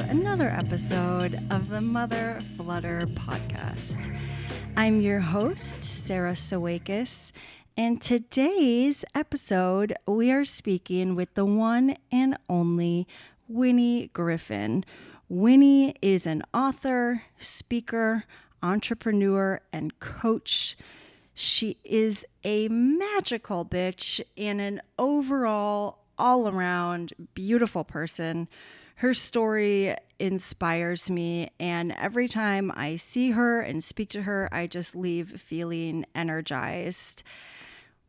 another episode of the Mother Flutter podcast. I'm your host, Sarah Sawakis, and today's episode we are speaking with the one and only Wini Griffin. Wini is an author, speaker, entrepreneur, and coach. She is a magical bitch and an overall, all-around beautiful person. Her story inspires me, and every time I see her and speak to her, I just leave feeling energized.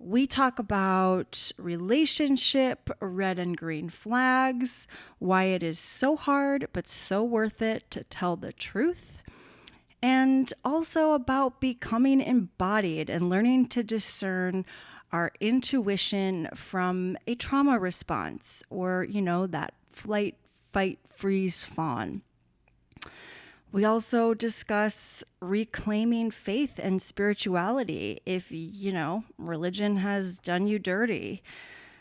We talk about relationship, red and green flags, why it is so hard but so worth it to tell the truth, and also about becoming embodied and learning to discern our intuition from a trauma response or, that flight, fight, freeze, fawn. We also discuss reclaiming faith and spirituality if, religion has done you dirty.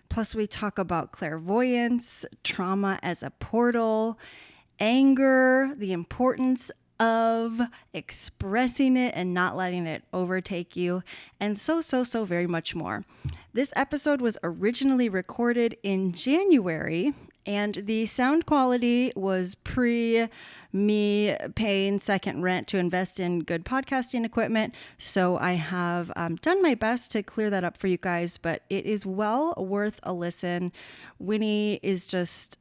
Plus, we talk about clairvoyance, trauma as a portal, anger, the importance of expressing it and not letting it overtake you, and so very much more. This episode was originally recorded in January, and the sound quality was me paying second rent to invest in good podcasting equipment. So I have done my best to clear that up for you guys, but it is well worth a listen. Wini is just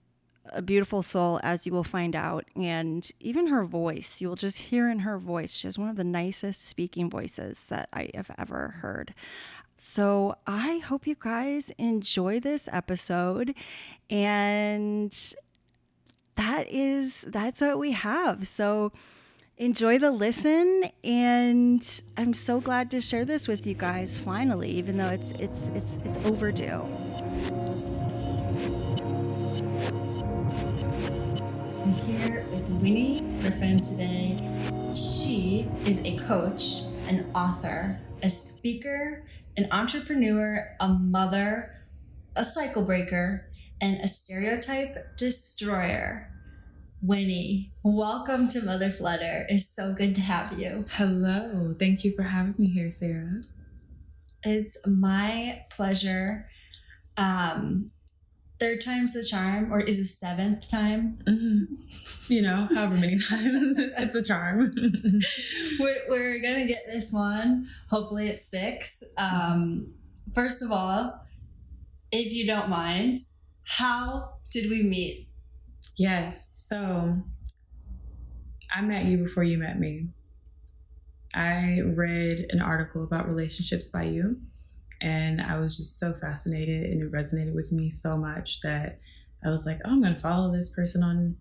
a beautiful soul, as you will find out, and even her voice, you will just hear in her voice, she has one of the nicest speaking voices that I have ever heard. So I hope you guys enjoy this episode, and that's what we have. So enjoy the listen, and I'm so glad to share this with you guys finally, even though it's overdue. I'm here with Wini Griffin today. She is a coach, an author, a speaker, an entrepreneur, a mother, a cycle breaker, and a stereotype destroyer. Wini, welcome to Mother Flutter. It's so good to have you. Hello. Thank you for having me here, Sarah. It's my pleasure. Third time's the charm, or is it seventh time? Mm-hmm. However many times, it's a charm. We're gonna get this one. Hopefully it sticks. First of all, if you don't mind, how did we meet? Yes. So I met you before you met me. I read an article about relationships by you. And I was just so fascinated, and it resonated with me so much that I was like, I'm going to follow this person on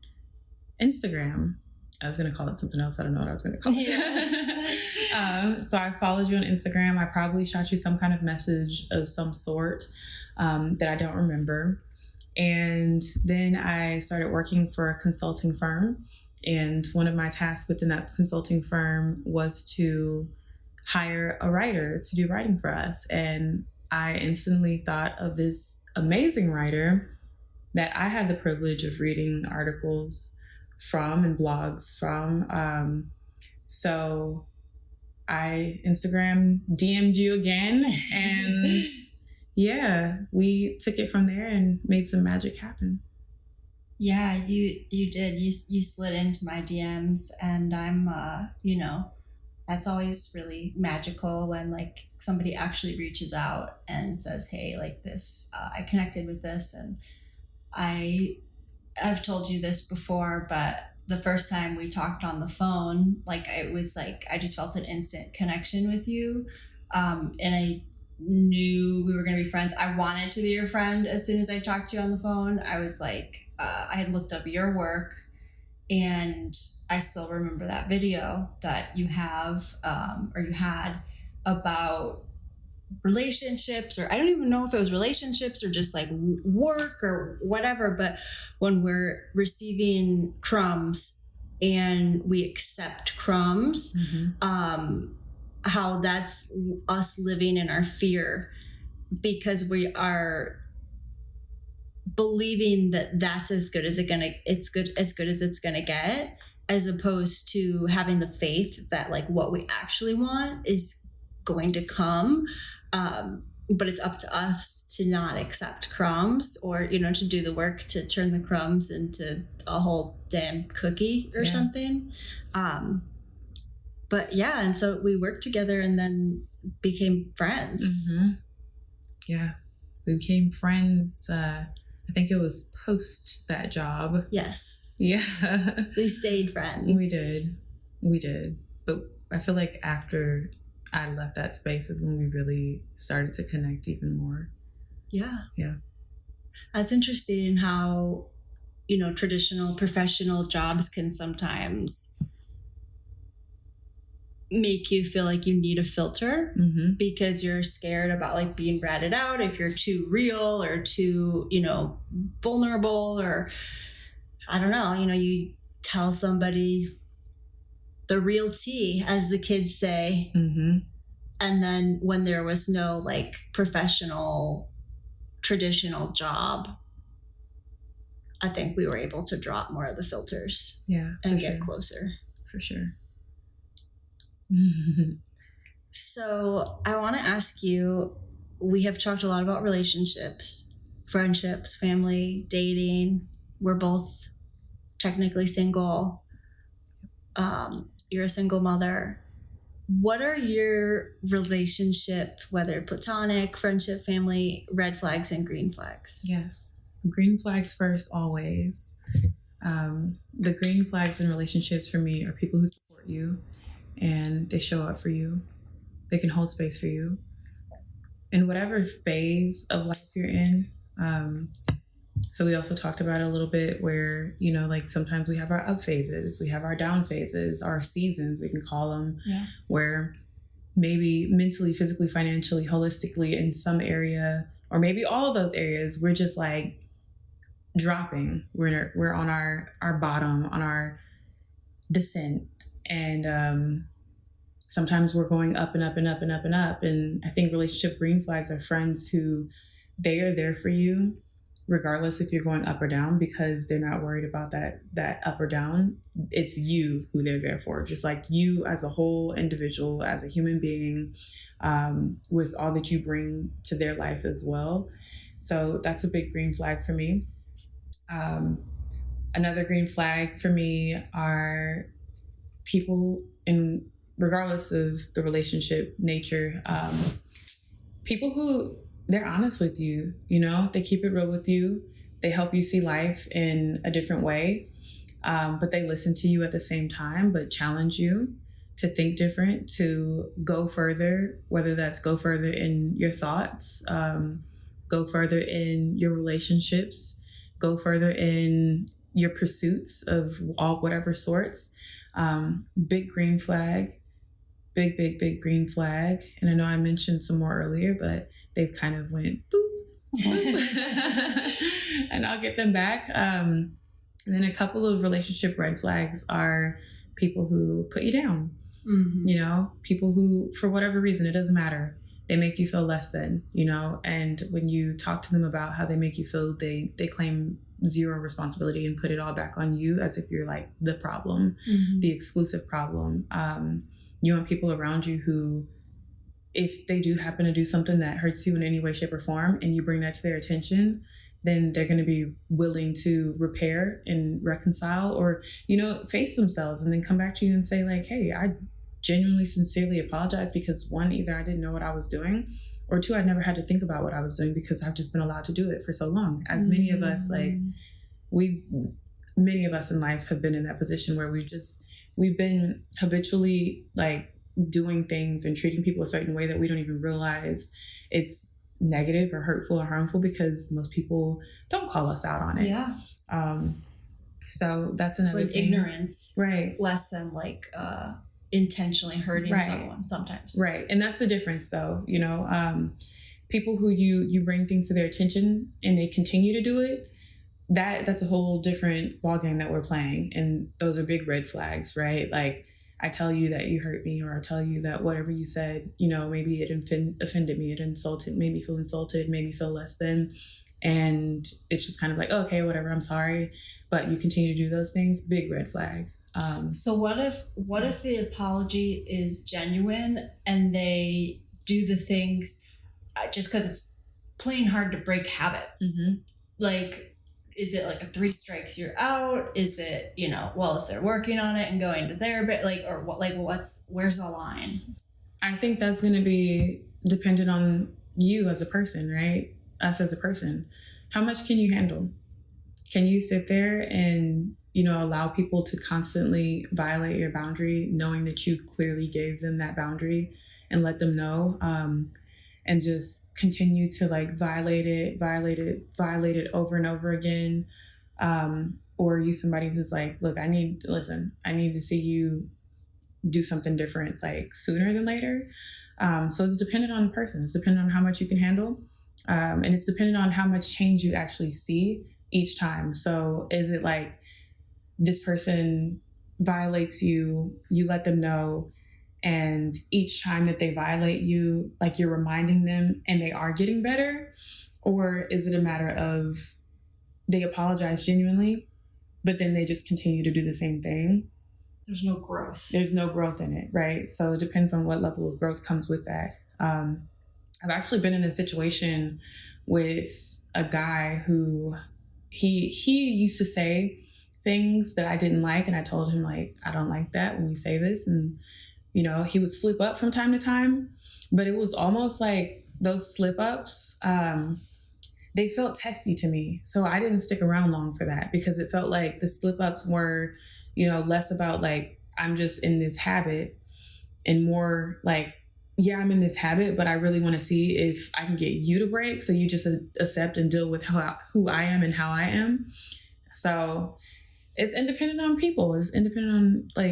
Instagram. I was going to call it something else. I don't know what I was going to call it. Yes. So I followed you on Instagram. I probably shot you some kind of message of some sort that I don't remember. And then I started working for a consulting firm. And one of my tasks within that consulting firm was to hire a writer to do writing for us. And I instantly thought of this amazing writer that I had the privilege of reading articles from and blogs from. So I Instagram DM'd you again, and yeah, we took it from there and made some magic happen. Yeah, you did. You slid into my DMs, and I'm, that's always really magical when somebody actually reaches out and says, hey, this, I connected with this. And I've told you this before, but the first time we talked on the phone, it was I just felt an instant connection with you. And I knew we were going to be friends. I wanted to be your friend as soon as I talked to you on the phone. I was I had looked up your work, and I still remember that video that you have, or you had, about relationships, or I don't even know if it was relationships or just work or whatever, but when we're receiving crumbs and we accept crumbs, how that's us living in our fear, because we are believing that that's as good as it's good as it's gonna get, as opposed to having the faith that like what we actually want is going to come. But it's up to us to not accept crumbs, or, you know, to do the work to turn the crumbs into a whole damn cookie or something. But yeah, and so we worked together and then became friends. Mm-hmm. Yeah, we became friends. I think it was post that job. Yes. Yeah. We stayed friends. We did. But I feel like after I left that space is when we really started to connect even more. Yeah. Yeah. That's interesting in how, you know, traditional professional jobs can sometimes make you feel like you need a filter because you're scared about like being ratted out if you're too real or too, you know, vulnerable, or I don't know, you know, you tell somebody the real tea, as the kids say. And then when there was no like professional traditional job, I think we were able to drop more of the filters and get closer. For sure. So I want to ask you, we have talked a lot about relationships, friendships, family, dating. We're both technically single. You're a single mother. What are your relationship, whether platonic, friendship, family, red flags and green flags? Yes. Green flags first, always. The green flags in relationships for me are people who support you and they show up for you. They can hold space for you. In whatever phase of life you're in. So we also talked about it a little bit where, you know, like sometimes we have our up phases, we have our down phases, our seasons, we can call them, where maybe mentally, physically, financially, holistically in some area, or maybe all of those areas, we're just like dropping. We're on our bottom, on our descent. And sometimes we're going up and up and up and up and up. And I think relationship green flags are friends who they are there for you regardless if you're going up or down, because they're not worried about that up or down. It's you who they're there for, just like you as a whole individual, as a human being, with all that you bring to their life as well. So that's a big green flag for me. Another green flag for me are people, in regardless of the relationship nature, people who they're honest with you, you know, they keep it real with you. They help you see life in a different way, but they listen to you at the same time, but challenge you to think different, to go further, whether that's go further in your thoughts, go further in your relationships, go further in your pursuits of all whatever sorts. Big green flag, big green flag. And I know I mentioned some more earlier, but they've kind of went boop, boop. And I'll get them back. And then a couple of relationship red flags are people who put you down. You know, people who, for whatever reason, it doesn't matter, they make you feel less than, you know, and when you talk to them about how they make you feel, they claim zero responsibility and put it all back on you as if you're like the problem, the exclusive problem. You want people around you who, if they do happen to do something that hurts you in any way, shape, or form, and you bring that to their attention, then they're going to be willing to repair and reconcile, or, you know, face themselves and then come back to you and say like, hey, I genuinely, sincerely apologize because one, either I didn't know what I was doing, or two, I never had to think about what I was doing because I've just been allowed to do it for so long. As many of us, like many of us in life have been in that position where we've been habitually like doing things and treating people a certain way that we don't even realize it's negative or hurtful or harmful, because most people don't call us out on it. So that's another like thing. Ignorance, right? Less than like intentionally hurting someone sometimes. Right. And that's the difference though, you know, people who you bring things to their attention and they continue to do it, that's a whole different ballgame that we're playing. And those are big red flags, right? Like, I tell you that you hurt me, or I tell you that whatever you said, you know, maybe it offended me, it insulted, made me feel insulted, made me feel less than. and it's just kind of like, okay, whatever, I'm sorry, but you continue to do those things, big red flag. So what if the apology is genuine and they do the things just because it's plain hard to break habits? Mm-hmm. Like, is it like a 3 strikes you're out? Is it, well, if they're working on it and going to therapy, like, or what, like, where's the line? I think that's going to be dependent on you as a person, right? Us as a person. How much can you handle? Can you sit there and, allow people to constantly violate your boundary, knowing that you clearly gave them that boundary, and let them know, and just continue to like violate it over and over again? Or are you somebody who's like, look, I need to see you do something different, like sooner than later? So it's dependent on the person. It's dependent on how much you can handle. And it's dependent on how much change you actually see each time. So is it like this person violates you, you let them know, and each time that they violate you, like you're reminding them and they are getting better? Or is it a matter of they apologize genuinely, but then they just continue to do the same thing? There's no growth. There's no growth in it, right? So it depends on what level of growth comes with that. I've actually been in a situation with a guy who he used to say things that I didn't like, and I told him, like, I don't like that when you say this. And he would slip up from time to time, but it was almost like those slip ups, they felt testy to me. So I didn't stick around long for that, because it felt like the slip ups were, less about like, I'm just in this habit, and more like, yeah, I'm in this habit, but I really want to see if I can get you to break, so you just accept and deal with who I am and how I am. So it's independent on people. It's independent on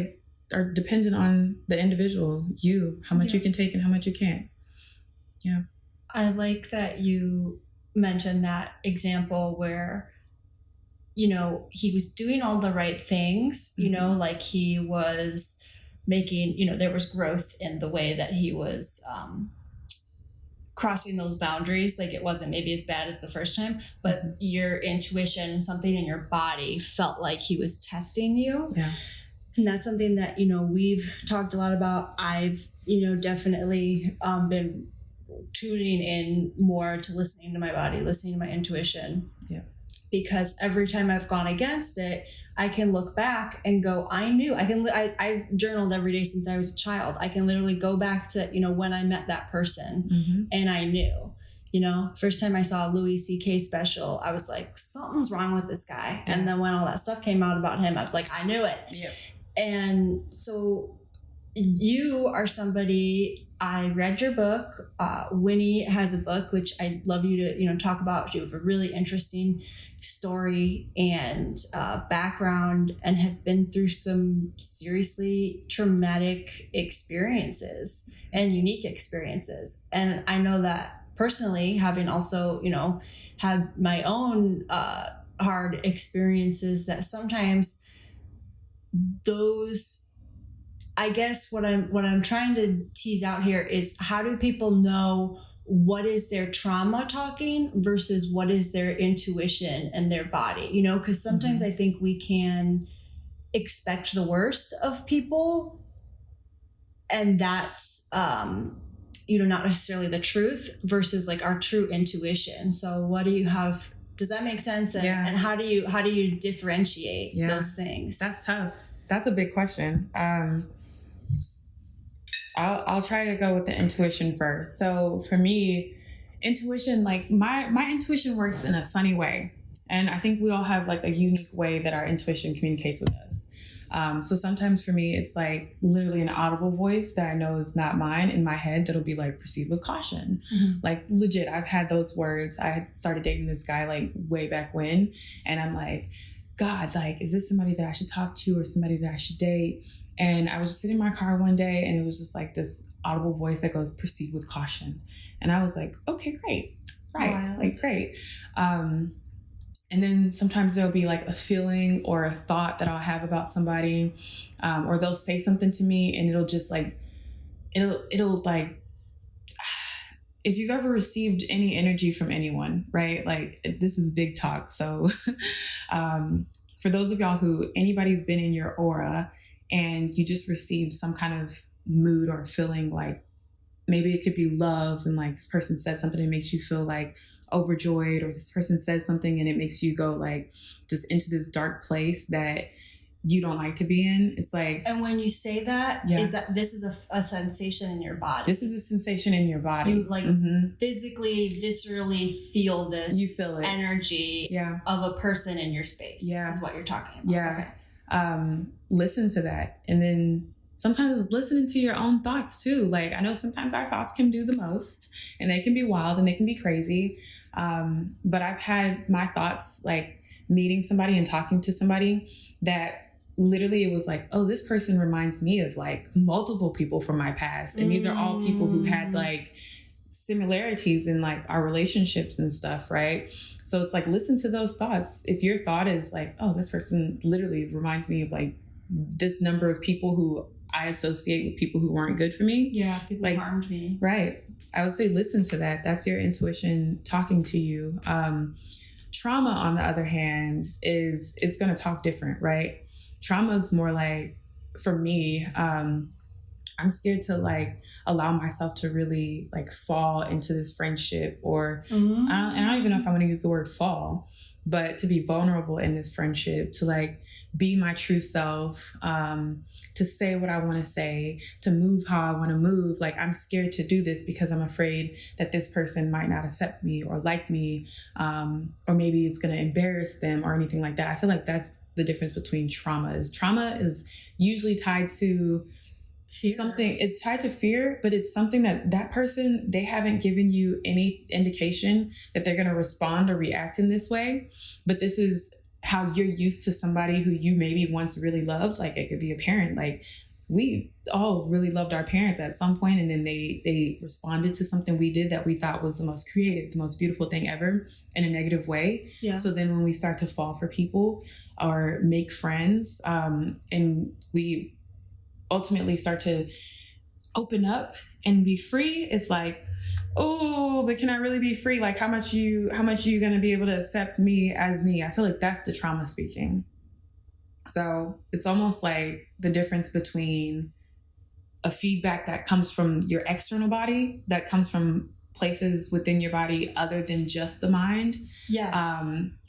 or dependent on the individual, how much you can take and how much you can't. Yeah. I like that you mentioned that example where, he was doing all the right things, Mm-hmm. like he was making, there was growth in the way that he was crossing those boundaries. Like, it wasn't maybe as bad as the first time, but your intuition and something in your body felt like he was testing you. Yeah. And that's something that, we've talked a lot about. I've, definitely been tuning in more to listening to my body, listening to my intuition. Yeah. Because every time I've gone against it, I can look back and go, I knew. I've journaled every day since I was a child. I can literally go back to, when I met that person, Mm-hmm. and I knew. First time I saw a Louis C.K. special, I was like, something's wrong with this guy. Yeah. And then when all that stuff came out about him, I was like, I knew it. Yeah. And so you are somebody, I read your book. Wini has a book, which I'd love you to, talk about. You have a really interesting story and background, and have been through some seriously traumatic experiences and unique experiences. And I know that personally, having also, had my own hard experiences, that sometimes those, I guess what I'm trying to tease out here is, how do people know what is their trauma talking versus what is their intuition and their body? Because sometimes I think we can expect the worst of people, and that's not necessarily the truth, versus like our true intuition. So what do you have? Does that make sense? And, Yeah. And how do you differentiate those things? That's tough. That's a big question. I'll try to go with the intuition first. So for me, intuition, like my intuition works in a funny way. And I think we all have like a unique way that our intuition communicates with us. So sometimes for me, it's like literally an audible voice that I know is not mine in my head that'll be like, proceed with caution. Mm-hmm. Like legit, I've had those words. I had started dating this guy like way back when. And I'm like, God, like, is this somebody that I should talk to or somebody that I should date? And I was just sitting in my car one day, and it was just like this audible voice that goes, proceed with caution. And I was like, okay, great. Right. Wild. Like, great. And then sometimes there'll be like a feeling or a thought that I'll have about somebody, or they'll say something to me, and it'll just like, it'll like, if you've ever received any energy from anyone, right? Like, this is big talk. So for those of y'all who anybody's been in your aura and you just received some kind of mood or feeling, like maybe it could be love, and like this person said something that makes you feel like overjoyed, or this person says something and it makes you go like just into this dark place that you don't like to be in. It's like, and when you say that, yeah, is that this is a sensation in your body? This is a sensation in your body. You like physically, viscerally feel this. You feel it. Energy, yeah, of a person in your space. Yeah, is what you're talking about. Yeah. Okay. Listen to that, and then sometimes listening to your own thoughts too. Like, I know sometimes our thoughts can do the most, and they can be wild and they can be crazy. But I've had my thoughts, like meeting somebody and talking to somebody, that literally it was like, oh, this person reminds me of like multiple people from my past. And these are all people who had like similarities in like our relationships and stuff, right? So it's like, listen to those thoughts. If your thought is like, oh, this person literally reminds me of like this number of people who I associate with people who weren't good for me. Yeah, people like, harmed me. Right. I would say listen to that. That's your intuition talking to you. Trauma, on the other hand, it's going to talk different, right? Trauma is more like, for me, I'm scared to like allow myself to really like fall into this friendship, or I don't even know if I want to use the word fall, but to be vulnerable in this friendship, to like be my true self, to say what I want to say, to move how I want to move. Like, I'm scared to do this because I'm afraid that this person might not accept me or like me, or maybe it's going to embarrass them or anything like that. I feel like that's the difference between trauma is usually tied to fear. Something, it's tied to fear, but it's something that person, they haven't given you any indication that they're going to respond or react in this way. But this is how you're used to somebody who you maybe once really loved. Like, it could be a parent. Like, we all really loved our parents at some point, and then they responded to something we did that we thought was the most creative, the most beautiful thing ever, in a negative way. Yeah. So then when we start to fall for people or make friends, and we ultimately start to open up and be free, it's like, oh, but can I really be free? Like, how much you going to be able to accept me as me? I feel like that's the trauma speaking. So it's almost like the difference between a feedback that comes from your external body, that comes from places within your body other than just the mind. Yes.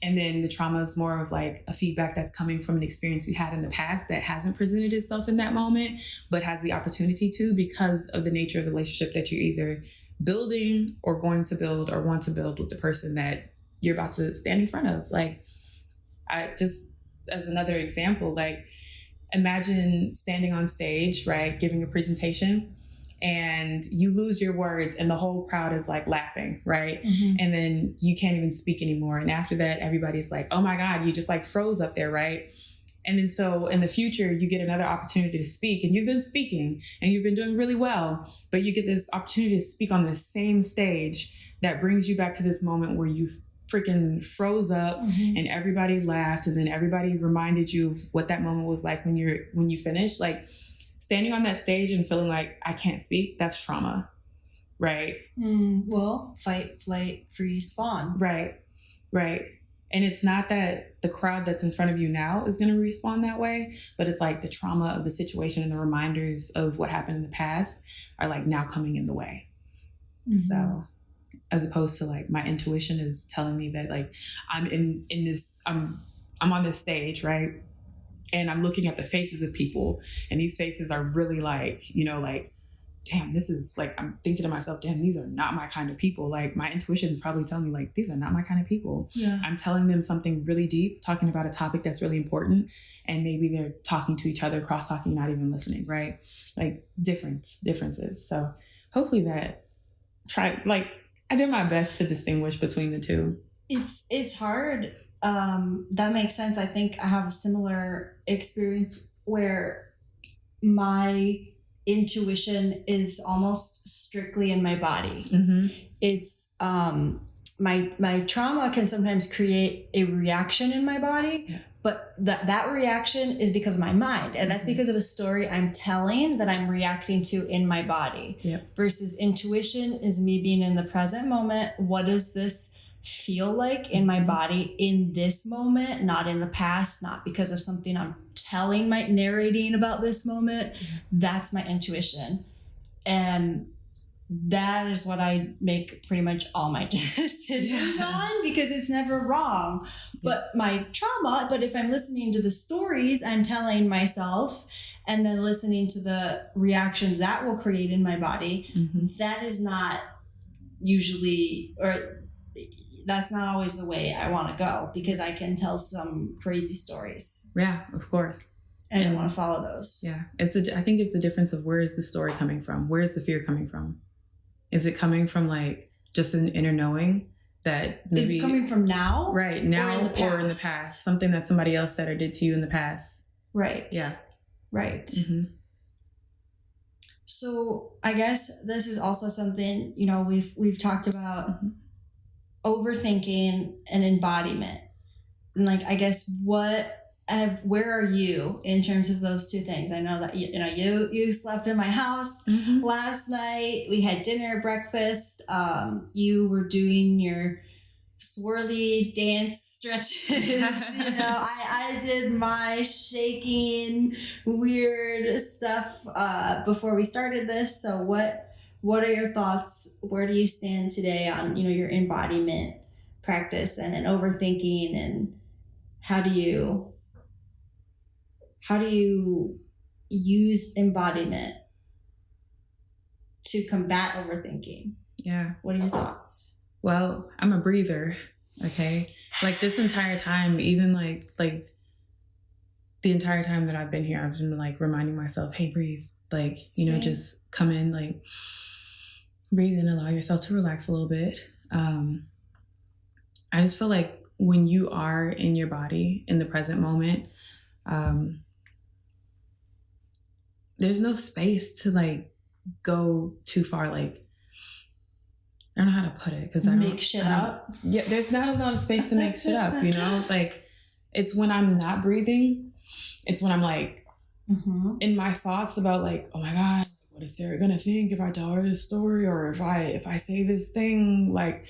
And then the trauma is more of like a feedback that's coming from an experience you had in the past that hasn't presented itself in that moment, but has the opportunity to, because of the nature of the relationship that you're either building or going to build or want to build with the person that you're about to stand in front of. Like, I just, as another example, like, imagine standing on stage, right, giving a presentation, and you lose your words and the whole crowd is like laughing, right? And then you can't even speak anymore. And after that, everybody's like, oh my God, you just like froze up there, right? And then so in the future, you get another opportunity to speak, and you've been speaking and you've been doing really well, but you get this opportunity to speak on the same stage that brings you back to this moment where you freaking froze up and everybody laughed, and then everybody reminded you of what that moment was like when you finished. Like, standing on that stage and feeling like I can't speak, that's trauma, right? Well, fight, flight, freeze, fawn. Right. And it's not that the crowd that's in front of you now is going to respond that way, but it's like the trauma of the situation and the reminders of what happened in the past are like now coming in the way. So as opposed to like my intuition is telling me that like I'm in this, I'm on this stage, right? And I'm looking at the faces of people, and these faces are really like, like, damn, this is like, I'm thinking to myself, damn, these are not my kind of people. Like, my intuition is probably telling me like, these are not my kind of people. Yeah. I'm telling them something really deep, talking about a topic that's really important. And maybe they're talking to each other, cross-talking, not even listening, right? Like, differences. So hopefully I did my best to distinguish between the two. It's hard. That makes sense. I think I have a similar experience where my intuition is almost strictly in my body. It's my trauma can sometimes create a reaction in my body, But that reaction is because of my mind. And that's because of a story I'm telling that I'm reacting to in my body. Yep. Versus intuition is me being in the present moment. What does this feel like in my body in this moment, not in the past, not because of something I'm narrating about this moment. That's my intuition. And that is what I make pretty much all my decisions on, because it's never wrong. But my trauma, but if I'm listening to the stories I'm telling myself and then listening to the reactions that will create in my body, that is not usually, or that's not always the way I want to go, because I can tell some crazy stories. Yeah, of course. And I don't want to follow those. Yeah. I think it's the difference of where is the story coming from? Where is the fear coming from? Is it coming from like just an inner knowing that maybe, is it coming from now? Right. Now or in the past? Something that somebody else said or did to you in the past. Right. Yeah. Right. Mm-hmm. So I guess this is also something, we've talked about overthinking and embodiment. And like, I guess where are you in terms of those two things? I know that you slept in my house last night. We had dinner, breakfast. You were doing your swirly dance stretches. I did my shaking weird stuff before we started this. So what are your thoughts? Where do you stand today on your embodiment practice and overthinking, and how do you use embodiment to combat overthinking? Yeah. What are your thoughts? Well, I'm a breather. Okay. Like this entire time, even like the entire time that I've been here, I've been like reminding myself, hey, breathe. Like, Same. Just come in, like breathe and allow yourself to relax a little bit. I just feel like when you are in your body in the present moment, there's no space to like go too far. Like, I don't know how to put it, because I don't make shit up. Yeah, there's not a lot of space to make shit up. It's like, it's when I'm not breathing. It's when I'm like in my thoughts about like, oh my God, what is Sarah gonna think if I tell her this story, or if I say this thing, like,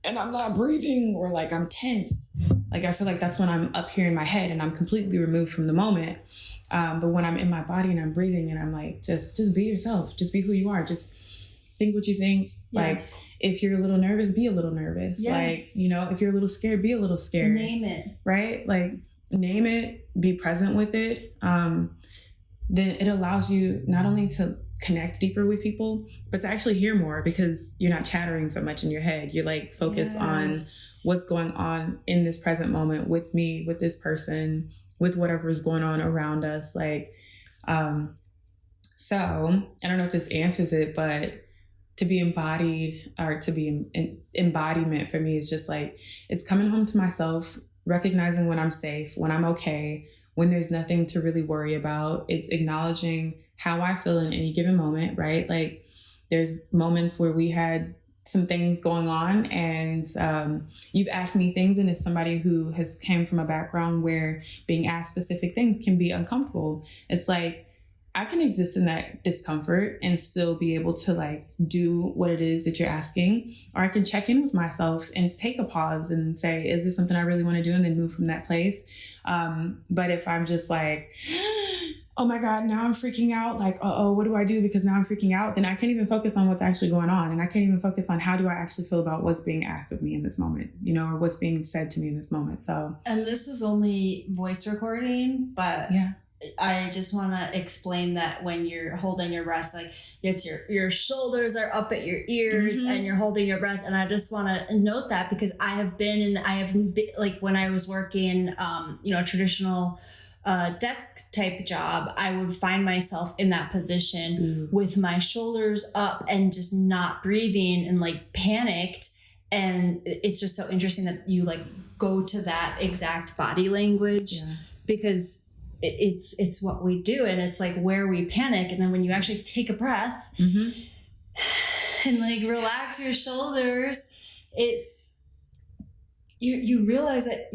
and I'm not breathing, or like I'm tense. Like, I feel like that's when I'm up here in my head and I'm completely removed from the moment. But when I'm in my body and I'm breathing and I'm like, just be yourself, just be who you are, just think what you think. Yes. Like, if you're a little nervous, be a little nervous. Yes. Like, if you're a little scared, be a little scared. Name it. Right? Like, name it, be present with it. Then it allows you not only to connect deeper with people, but to actually hear more, because you're not chattering so much in your head. You're like focused on what's going on in this present moment with me, with this person, with whatever is going on around us. Like, so I don't know if this answers it, but to be embodied, or to be embodiment for me is just like, it's coming home to myself, recognizing when I'm safe, when I'm okay, when there's nothing to really worry about. It's acknowledging how I feel in any given moment, right? Like, there's moments where we had some things going on, and you've asked me things, and as somebody who has came from a background where being asked specific things can be uncomfortable, it's like, I can exist in that discomfort and still be able to like do what it is that you're asking, or I can check in with myself and take a pause and say, is this something I really want to do? And then move from that place. But if I'm just like, oh my God, now I'm freaking out. Like, what do I do? Because now I'm freaking out. Then I can't even focus on what's actually going on. And I can't even focus on how do I actually feel about what's being asked of me in this moment, or what's being said to me in this moment. So, and this is only voice recording, but yeah. I just want to explain that when you're holding your breath, like, it's your shoulders are up at your ears and you're holding your breath. And I just want to note that, because I have been like when I was working, traditional desk type job, I would find myself in that position with my shoulders up and just not breathing and like panicked. And it's just so interesting that you like go to that exact body language, because it's what we do, and it's like where we panic. And then when you actually take a breath and like relax your shoulders, you realize that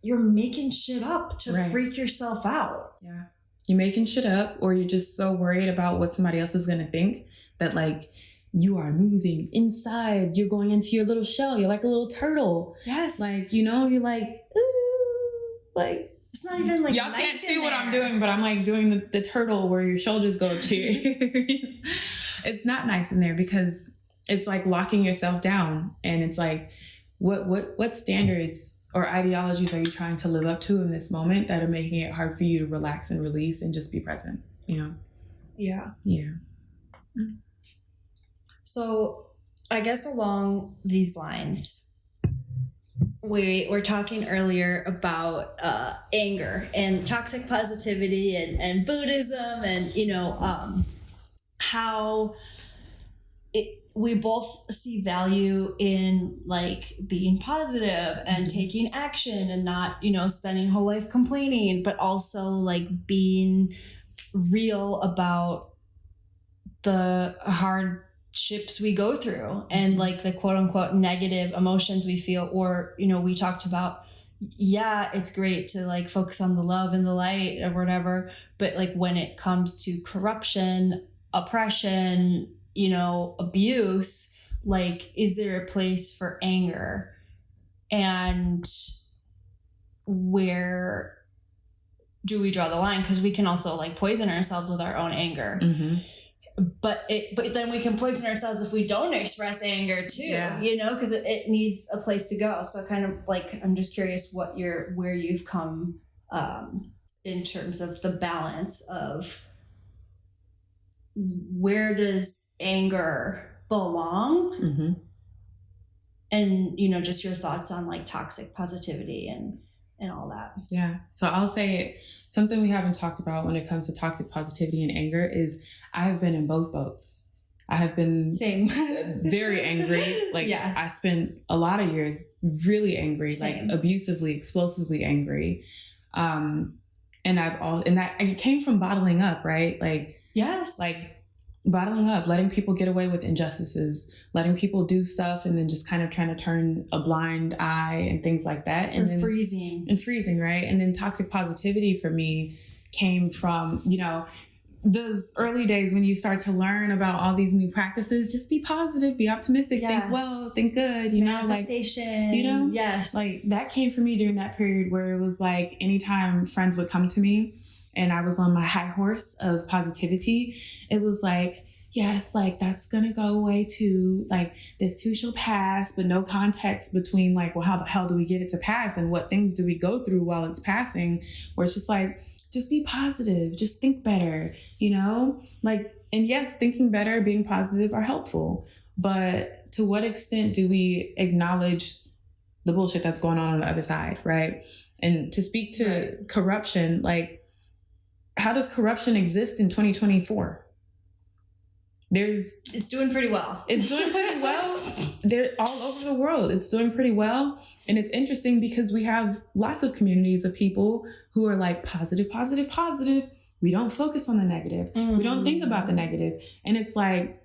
you're making shit up to Right. freak yourself out. Yeah. You're making shit up, or you're just so worried about what somebody else is going to think that like you are moving inside. You're going into your little shell. You're like a little turtle. Yes. Like, you know, you're like, ooh, like. It's not even like y'all nice can't see in what there. I'm doing, but I'm like doing the turtle where your shoulders go up to your ears. It's not nice in there because it's like locking yourself down. And it's like, what standards or ideologies are you trying to live up to in this moment that are making it hard for you to relax and release and just be present, you know? Yeah. Yeah. So I guess along these lines, we were talking earlier about anger and toxic positivity and Buddhism and, you know, how we both see value in like being positive and taking action and not, you know, spending whole life complaining, but also like being real about the hardships we go through and like the quote unquote negative emotions we feel. Or, you know, we talked about, yeah, it's great to like focus on the love and the light or whatever, but like when it comes to corruption, oppression, you know, abuse, like, is there a place for anger? And where do we draw the line? Because we can also like poison ourselves with our own anger. Mm-hmm. But then we can poison ourselves if we don't express anger too, Yeah. you know, because it needs a place to go. So kind of like, I'm just curious where you've come in terms of the balance of where does anger belong? Mm-hmm. And, you know, just your thoughts on like toxic positivity and all that. Yeah. So I'll say something we haven't talked about when it comes to toxic positivity and anger is I have been in both boats. I have been Same. very angry. Like Yeah. I spent a lot of years really angry, Same. like abusively, explosively angry. And that it came from bottling up, right? Like, Yes. like bottling up, letting people get away with injustices, letting people do stuff and then just kind of trying to turn a blind eye and things like that. And then freezing, right? And then toxic positivity for me came from, you know, those early days when you start to learn about all these new practices. Just be positive, be optimistic, Yes. think well, think good, you know, like, manifestation. you know, yes, like that came for me during that period where it was like anytime friends would come to me and I was on my high horse of positivity, it was like, yes, like that's gonna go away too. Like this too shall pass, but no context between like, well, how the hell do we get it to pass and what things do we go through while it's passing? Where it's just like, just be positive, just think better, you know? Like, and yes, thinking better, being positive are helpful, but to what extent do we acknowledge the bullshit that's going on the other side, right? And to speak to corruption, like, how does corruption exist in 2024? It's doing pretty well. It's doing pretty well. They're all over the world. It's doing pretty well. And it's interesting because we have lots of communities of people who are like positive, positive, positive. We don't focus on the negative. Mm. We don't think about the negative. And it's like,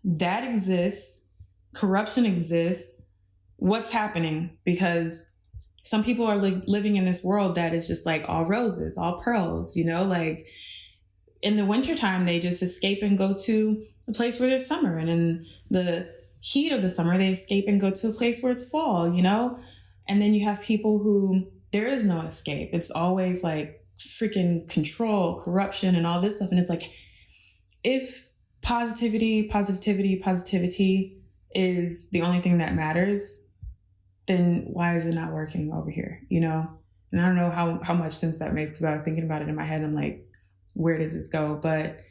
that exists. Corruption exists. What's happening? Because some people are like living in this world that is just like all roses, all pearls, you know, like in the wintertime, they just escape and go to a place where there's summer. And in the heat of the summer, they escape and go to a place where it's fall, you know? And then you have people who there is no escape. It's always like freaking control, corruption, and all this stuff. And it's like, if positivity is the only thing that matters, then why is it not working over here, you know? And I don't know how much sense that makes because I was thinking about it in my head. I'm like, where does this go? But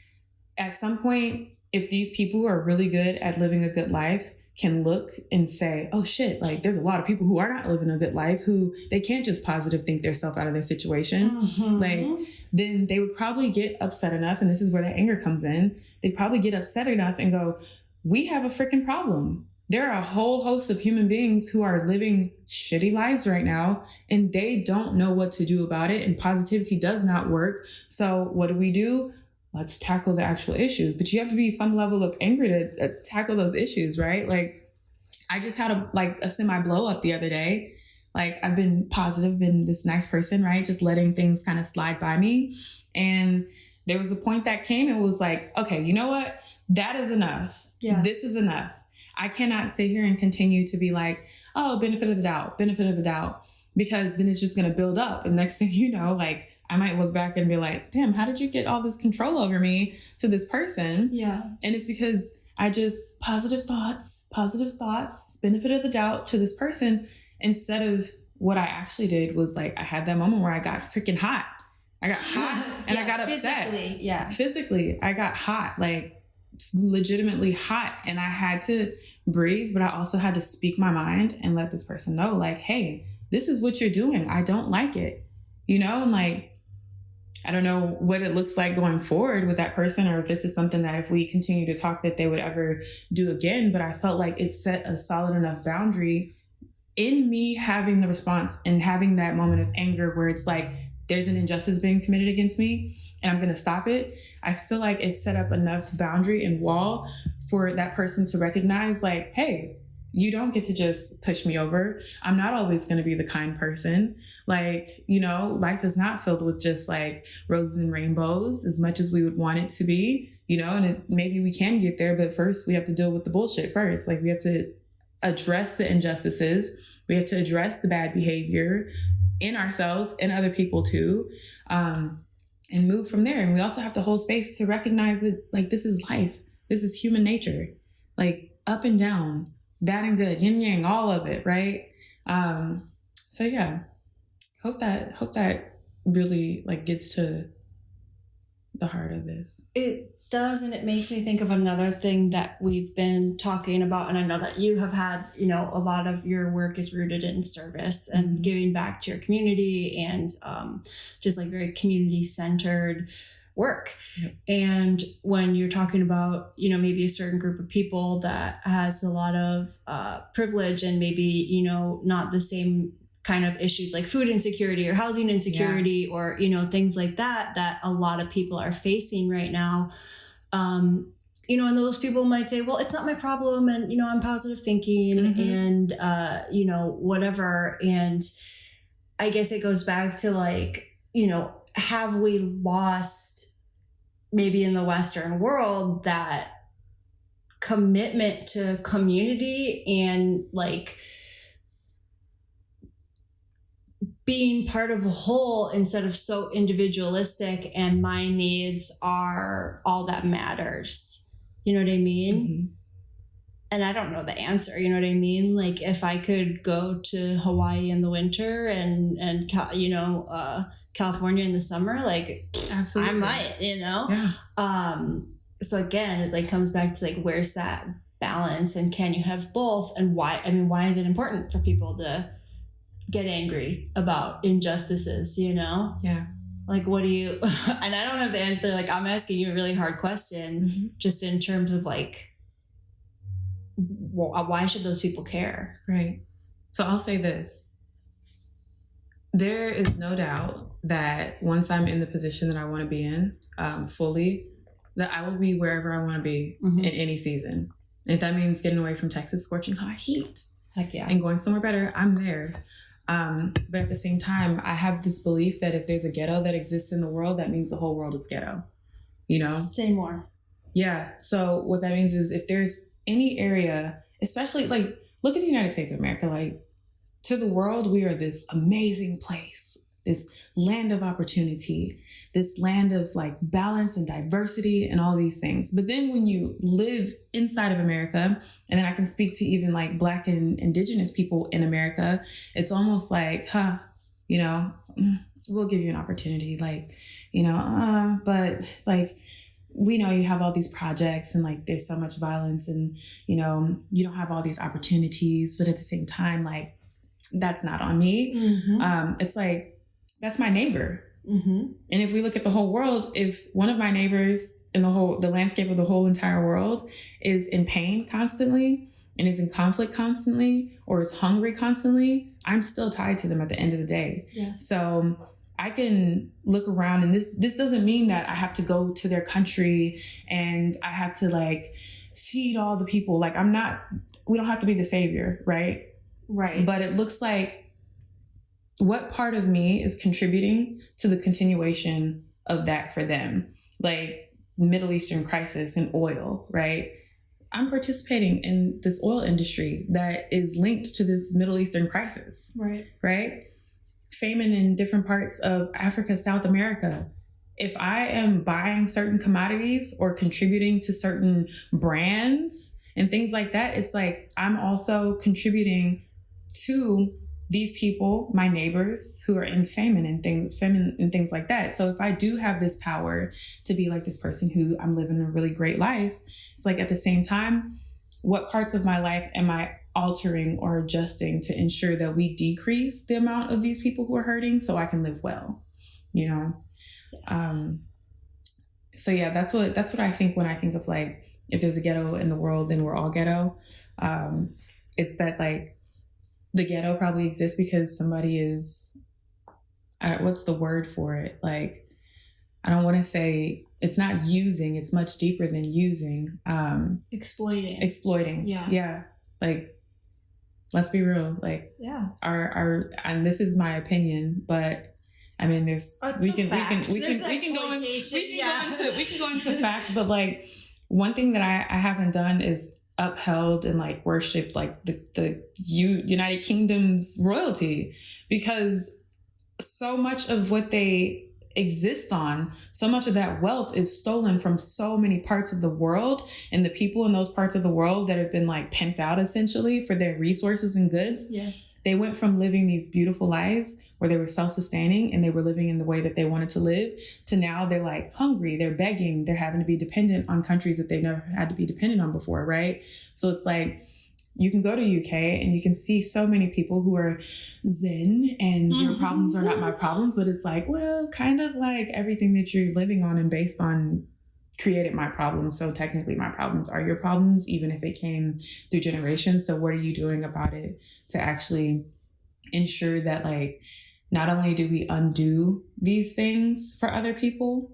at some point, if these people who are really good at living a good life can look and say, oh shit, like there's a lot of people who are not living a good life who they can't just positive think themselves out of their situation. Mm-hmm. Like, then they would probably get upset enough. And this is where the anger comes in. They'd probably get upset enough and go, we have a freaking problem. There are a whole host of human beings who are living shitty lives right now, and they don't know what to do about it. And positivity does not work. So what do? Let's tackle the actual issues. But you have to be some level of angry to tackle those issues, right? Like, I just had a semi blow up the other day Like I've been positive, been this nice person, right? Just letting things kind of slide by me. And there was a point that came and was like, okay, you know what? That is enough. Yeah. This is enough. I cannot sit here and continue to be like, oh, benefit of the doubt, because then it's just going to build up. And next thing you know, like I might look back and be like, damn, how did you get all this control over me to this person? Yeah. And it's because I just positive thoughts, benefit of the doubt to this person, instead of what I actually did was like, I had that moment where I got freaking hot. I got hot and I got upset. Physically, I got hot, like legitimately hot. And I had to breathe, but I also had to speak my mind and let this person know, like, hey, this is what you're doing. I don't like it, you know? And like, I don't know what it looks like going forward with that person, or if this is something that if we continue to talk that they would ever do again. But I felt like it set a solid enough boundary in me having the response and having that moment of anger where it's like, there's an injustice being committed against me and I'm going to stop it. I feel like it set up enough boundary and wall for that person to recognize like, hey, you don't get to just push me over. I'm not always going to be the kind person. Like, you know, life is not filled with just like roses and rainbows as much as we would want it to be, you know, and maybe we can get there, but first we have to deal with the bullshit first. Like we have to address the injustices. We have to address the bad behavior in ourselves and other people too, and move from there. And we also have to hold space to recognize that like, this is life. This is human nature, like up and down, bad and good, yin yang, all of it. Right. So yeah, hope that really like gets to the heart of this. It does, and it makes me think of another thing that we've been talking about, and I know that you have had, you know, a lot of your work is rooted in service and giving back to your community and just like very community-centered work. Yep. And when you're talking about, you know, maybe a certain group of people that has a lot of privilege and maybe, you know, not the same kind of issues like food insecurity or housing insecurity or, you know, things like that a lot of people are facing right now. You know, and those people might say, well, it's not my problem. And, you know, I'm positive thinking and, you know, whatever. And I guess it goes back to like, you know, have we lost maybe in the Western world that commitment to community and like being part of a whole instead of so individualistic and my needs are all that matters. You know what I mean? And I don't know the answer. You know what I mean? Like if I could go to Hawaii in the winter and you know, California in the summer, like absolutely I might, you know? Yeah. So again, it like comes back to like, where's that balance and can you have both? And why, I mean, why is it important for people to get angry about injustices, you know? Yeah. Like, what do you, and I don't have the answer. Like, I'm asking you a really hard question just in terms of like, why should those people care? Right. So I'll say this. There is no doubt that once I'm in the position that I want to be in fully, that I will be wherever I want to be in any season. If that means getting away from Texas scorching hot heat, heck yeah, and going somewhere better, I'm there. But at the same time, I have this belief that if there's a ghetto that exists in the world, that means the whole world is ghetto, you know? Say more. Yeah. So what that means is if there's any area, especially like, look at the United States of America, like to the world, we are this amazing place, this land of opportunity, this land of like balance and diversity and all these things. But then when you live inside of America, and then I can speak to even like Black and Indigenous people in America, it's almost like, you know, we'll give you an opportunity, like, you know, but like, we know you have all these projects and like there's so much violence and, you know, you don't have all these opportunities, but at the same time, like, that's not on me. It's like, that's my neighbor. And if we look at the whole world, if one of my neighbors in the landscape of the whole entire world is in pain constantly and is in conflict constantly or is hungry constantly, I'm still tied to them at the end of the day. Yes. So I can look around, and this doesn't mean that I have to go to their country and I have to like feed all the people. Like we don't have to be the savior, right? Right. But it looks like what part of me is contributing to the continuation of that for them? Like Middle Eastern crisis and oil, right? I'm participating in this oil industry that is linked to this Middle Eastern crisis, right? Famine in different parts of Africa, South America. If I am buying certain commodities or contributing to certain brands and things like that, it's like I'm also contributing to these people, my neighbors who are in famine and things like that. So if I do have this power to be like this person who I'm living a really great life, it's like at the same time, what parts of my life am I altering or adjusting to ensure that we decrease the amount of these people who are hurting so I can live well, you know? Yes. So yeah, that's what I think when I think of like, if there's a ghetto in the world, then we're all ghetto. It's that like, the ghetto probably exists because somebody is, what's the word for it? Like, I don't want to say it's not using, it's much deeper than using. Exploiting. Yeah. Like, let's be real. Like, yeah. And this is my opinion, but I mean, we can go into fact, but like one thing that I haven't done is upheld and like worship like the United Kingdom's royalty, because so much of what they exist on, so much of that wealth is stolen from so many parts of the world, and the people in those parts of the world that have been like pimped out essentially for their resources and goods. Yes. They went from living these beautiful lives where they were self-sustaining and they were living in the way that they wanted to live, to now they're like hungry, they're begging, they're having to be dependent on countries that they've never had to be dependent on before, right? So it's like, you can go to UK and you can see so many people who are zen and your problems are not my problems, but it's like, well, kind of like everything that you're living on and based on created my problems. So technically my problems are your problems, even if it came through generations. So what are you doing about it to actually ensure that like, not only do we undo these things for other people,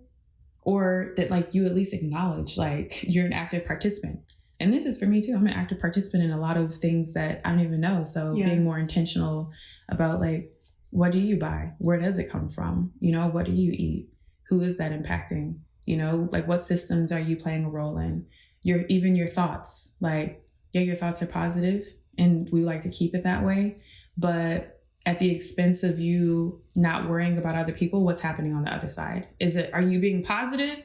or that like you at least acknowledge like you're an active participant. And this is for me too. I'm an active participant in a lot of things that I don't even know. So being more intentional about like, what do you buy? Where does it come from? You know, what do you eat? Who is that impacting? You know, like what systems are you playing a role in? Even your thoughts, like, yeah, your thoughts are positive and we like to keep it that way. But at the expense of you not worrying about other people, what's happening on the other side? Are you being positive?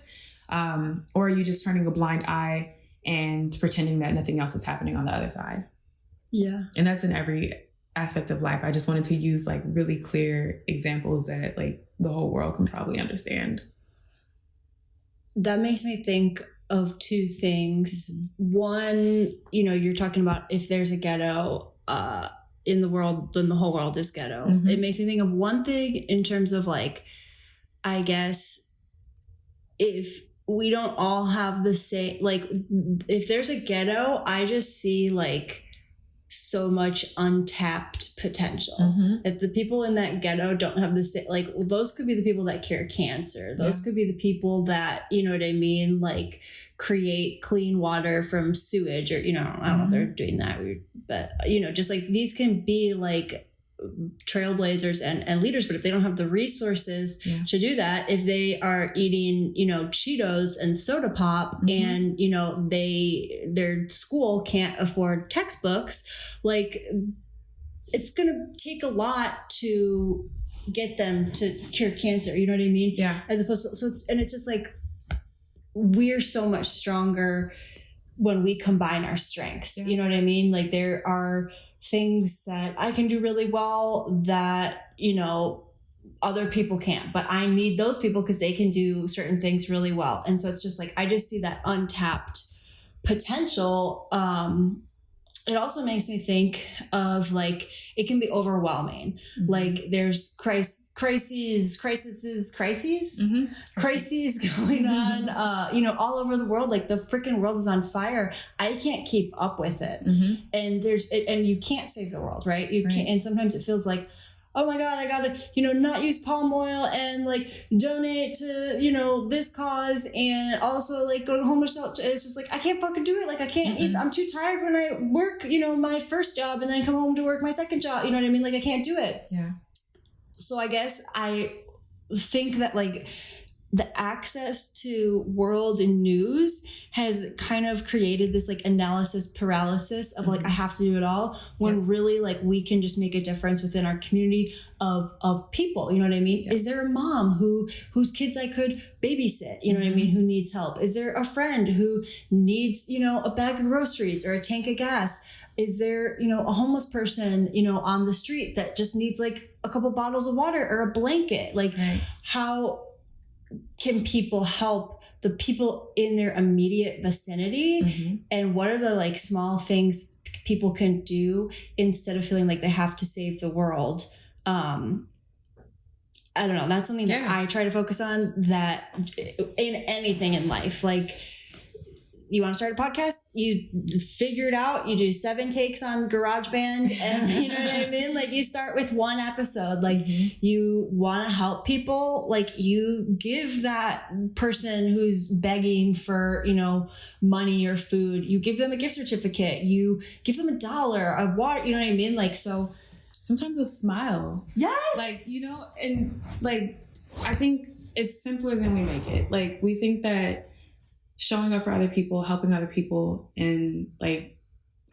Or are you just turning a blind eye and pretending that nothing else is happening on the other side? Yeah. And that's in every aspect of life. I just wanted to use like really clear examples that like the whole world can probably understand. That makes me think of two things. Mm-hmm. One, you're talking about if there's a ghetto, in the world, then the whole world is ghetto. Mm-hmm. It makes me think of one thing in terms of like, I guess if we don't all have the same, like if there's a ghetto, I just see like so much untapped potential. Mm-hmm. If the people in that ghetto don't have the same, like those could be the people that cure cancer. Those could be the people that, you know what I mean? Like create clean water from sewage or, I don't know if they're doing that, but just like these can be like trailblazers and leaders, but if they don't have the resources to do that, if they are eating, Cheetos and soda pop and, their school can't afford textbooks, like it's going to take a lot to get them to cure cancer. You know what I mean? Yeah. As opposed to, it's just like, we're so much stronger when we combine our strengths. Yeah. You know what I mean? Like there are things that I can do really well that, other people can't, but I need those people because they can do certain things really well. And so it's just like, I just see that untapped potential. It also makes me think of like, it can be overwhelming. Mm-hmm. Like there's crises going on, all over the world. Like the freaking world is on fire. I can't keep up with it. Mm-hmm. And you can't save the world, right? You can't. And sometimes it feels like, oh my God, I gotta, not use palm oil and like donate to, this cause and also like go to homeless shelter. It's just like, I can't fucking do it. Like I can't even, I'm too tired when I work, my first job and then come home to work my second job. You know what I mean? Like I can't do it. Yeah. So I guess I think that like the access to world news has kind of created this like analysis paralysis of like, I have to do it all, when really like we can just make a difference within our community of people. You know what I mean? Is there a mom whose kids I could babysit, you know what I mean, who needs help? Is there a friend who needs, you know, a bag of groceries or a tank of gas? Is there, you know, a homeless person, you know, on the street that just needs like a couple bottles of water or a blanket? Like, how can people help the people in their immediate vicinity? And what are the like small things people can do instead of feeling like they have to save the world? I don't know. That's something that I try to focus on, that in anything in life. Like, you want to start a podcast, you figure it out, you do 7 takes on GarageBand, and you know what I mean? Like, you start with 1 episode. Like, you want to help people, like, you give that person who's begging for, you know, money or food, you give them a gift certificate, you give them $1, a water, you know what I mean? Like, so sometimes a smile. Yes. Like, you know, and like, I think it's simpler than we make it. Like, we think that showing up for other people, helping other people, and like,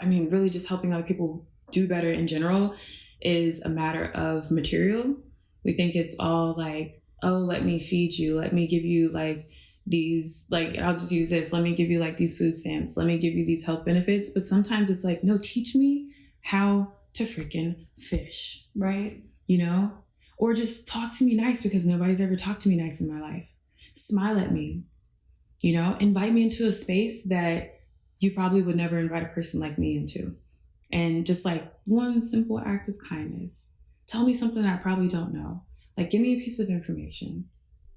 I mean, really just helping other people do better in general is a matter of material. We think it's all like, oh, let me feed you. Let me give you like these, like, I'll just use this. Let me give you like these food stamps. Let me give you these health benefits. But sometimes it's like, no, teach me how to freaking fish, right? You know, or just talk to me nice, because nobody's ever talked to me nice in my life. Smile at me. You know, invite me into a space that you probably would never invite a person like me into. And just like one simple act of kindness. Tell me something I probably don't know. Like, give me a piece of information.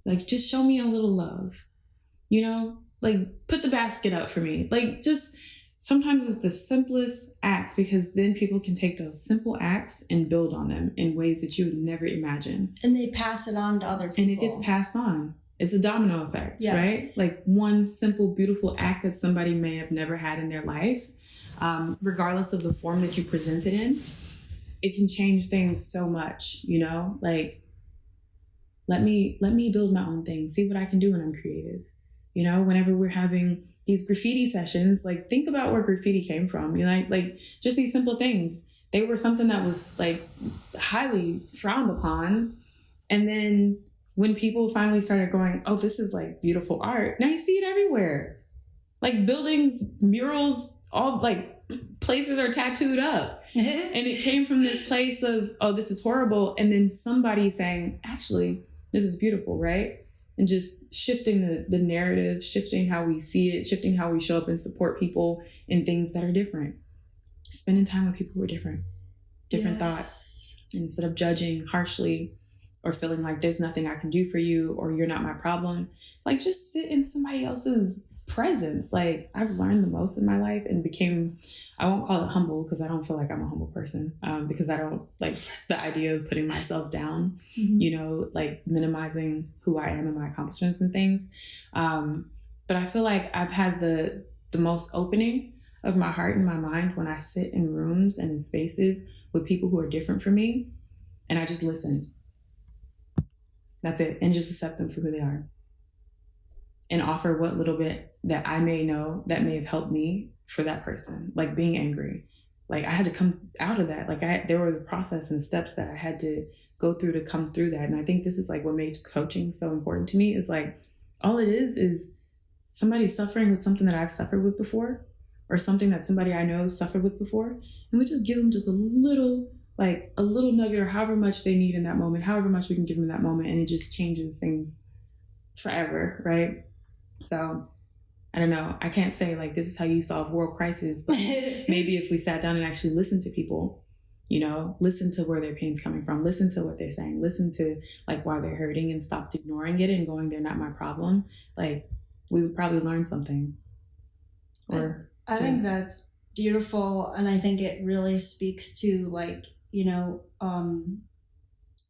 Like, just show me a little love. You know, like, put the basket up for me. Like, just sometimes it's the simplest acts, because then people can take those simple acts and build on them in ways that you would never imagine. And they pass it on to other people. And it gets passed on. It's a domino effect, right? Like, one simple, beautiful act that somebody may have never had in their life, regardless of the form that you present it in, it can change things so much, you know? Like, let me build my own thing, see what I can do when I'm creative. You know, whenever we're having these graffiti sessions, like, think about where graffiti came from. You know, like just these simple things. They were something that was like highly frowned upon. And then when people finally started going, oh, this is like beautiful art, now you see it everywhere. Like, buildings, murals, all like places are tattooed up. And it came from this place of, oh, this is horrible. And then somebody saying, actually, this is beautiful, right? And just shifting the narrative, shifting how we see it, shifting how we show up and support people in things that are different. Spending time with people who are different thoughts, instead of judging harshly, or feeling like there's nothing I can do for you, or you're not my problem. Like, just sit in somebody else's presence. Like, I've learned the most in my life and became, I won't call it humble, because I don't feel like I'm a humble person, because I don't like the idea of putting myself down, you know, like minimizing who I am and my accomplishments and things. But I feel like I've had the most opening of my heart and my mind when I sit in rooms and in spaces with people who are different from me, and I just listen. That's it. And just accept them for who they are. And offer what little bit that I may know that may have helped me for that person. Like, being angry. Like, I had to come out of that. Like, there was a process and steps that I had to go through to come through that. And I think this is like what made coaching so important to me, is like, all it is somebody suffering with something that I've suffered with before, or something that somebody I know suffered with before. And we just give them just a little nugget, or however much they need in that moment, however much we can give them in that moment. And it just changes things forever, right? So I don't know. I can't say like, this is how you solve world crisis, but maybe if we sat down and actually listened to people, you know, listen to where their pain's coming from, listen to what they're saying, listen to like why they're hurting, and stopped ignoring it and going, they're not my problem. Like, we would probably learn something. Or I think that's beautiful. And I think it really speaks to like, you know,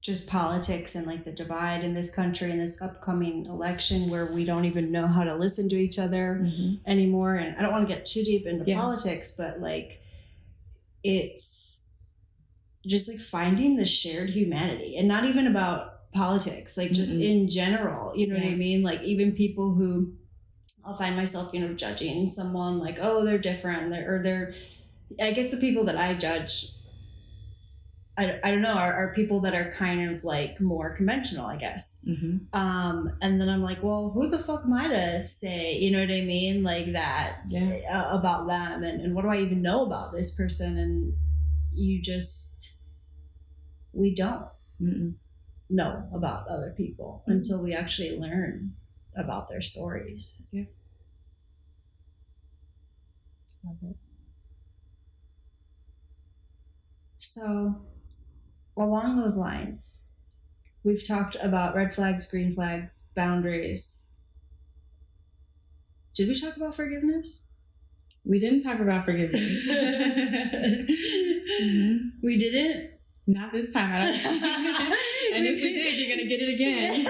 just politics and like the divide in this country in this upcoming election, where we don't even know how to listen to each other anymore. And I don't want to get too deep into politics, but like, it's just like finding the shared humanity, and not even about politics, like just in general, you know what I mean? Like even people who I'll find myself, you know, judging someone like, oh, they're different, they're, I guess the people that I judge, I don't know, are people that are kind of like more conventional, I guess. And then I'm like, well, who the fuck am I to say, you know what I mean? Like that about them, and what do I even know about this person? And we don't know about other people until we actually learn about their stories. Yeah. Love it. So along those lines, we've talked about red flags, green flags, boundaries. Did we talk about forgiveness? We didn't talk about forgiveness. We didn't? Not this time, I don't think. And if we did, you're going to get it again.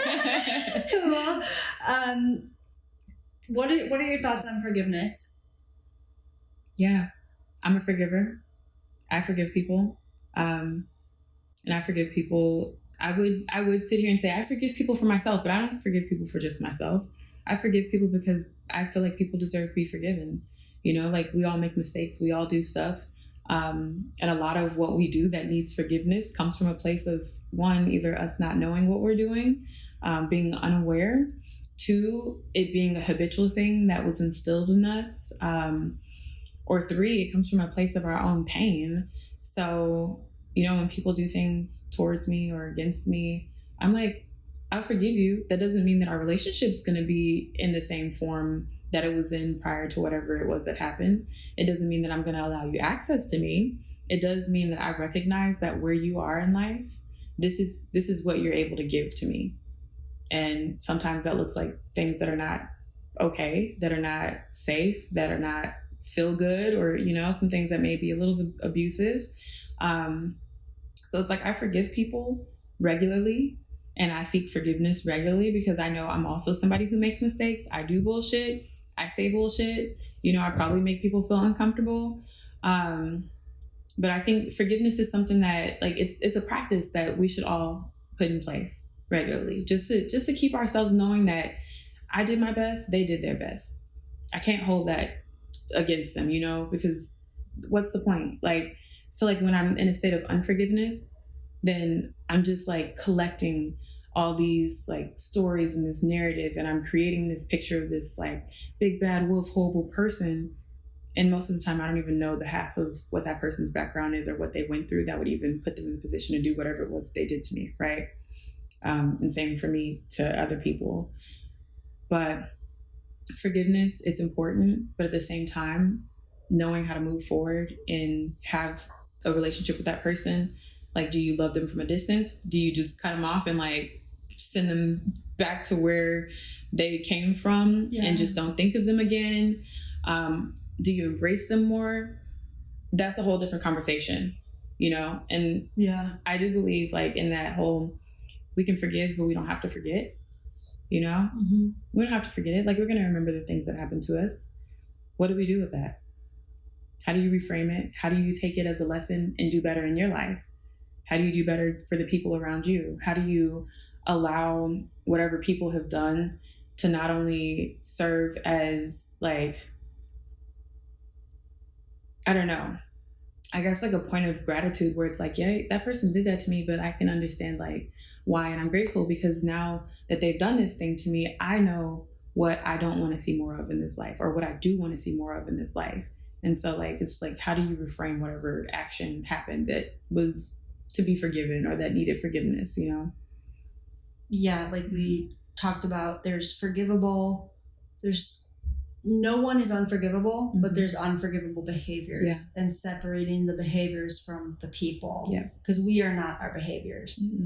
Well, what are your thoughts on forgiveness? Yeah, I'm a forgiver. I forgive people. And I forgive people. I would sit here and say I forgive people for myself, but I don't forgive people for just myself. I forgive people because I feel like people deserve to be forgiven. You know, like we all make mistakes. We all do stuff. And a lot of what we do that needs forgiveness comes from a place of, one, either us not knowing what we're doing, being unaware, two, it being a habitual thing that was instilled in us, or three, it comes from a place of our own pain. So, you know, when people do things towards me or against me, I'm like, I'll forgive you. That doesn't mean that our relationship's going to be in the same form that it was in prior to whatever it was that happened. It doesn't mean that I'm going to allow you access to me. It does mean that I recognize that where you are in life, this is what you're able to give to me. And sometimes that looks like things that are not okay, that are not safe, that are not feel good, or, you know, some things that may be a little abusive. So it's like I forgive people regularly, and I seek forgiveness regularly because I know I'm also somebody who makes mistakes. I do bullshit. I say bullshit. You know, I probably make people feel uncomfortable. But I think forgiveness is something that, like, it's a practice that we should all put in place regularly, just to keep ourselves knowing that I did my best, they did their best. I can't hold that against them, you know, because what's the point? Like, I feel like when I'm in a state of unforgiveness, then I'm just like collecting all these like stories and this narrative, and I'm creating this picture of this like big bad wolf horrible person. And most of the time I don't even know the half of what that person's background is or what they went through that would even put them in a position to do whatever it was they did to me, right? And same for me to other people. But forgiveness, it's important, but at the same time, knowing how to move forward and have a relationship with that person. Like, do you love them from a distance? Do you just cut them off and like send them back to where they came from and just don't think of them again? Do you embrace them more? That's a whole different conversation, you know? And I do believe like in that whole, we can forgive, but we don't have to forget, you know? We don't have to forget it. Like, we're going to remember the things that happened to us. What do we do with that? How do you reframe it? How do you take it as a lesson and do better in your life? How do you do better for the people around you? How do you allow whatever people have done to not only serve as like, I don't know, I guess like a point of gratitude where it's like, yeah, that person did that to me, but I can understand like why. And I'm grateful because now that they've done this thing to me, I know what I don't want to see more of in this life, or what I do want to see more of in this life. And so like, it's like, how do you reframe whatever action happened that was to be forgiven or that needed forgiveness, you know? Yeah, like we talked about, there's forgivable, there's no one is unforgivable, but there's unforgivable behaviors, and separating the behaviors from the people, because we are not our behaviors.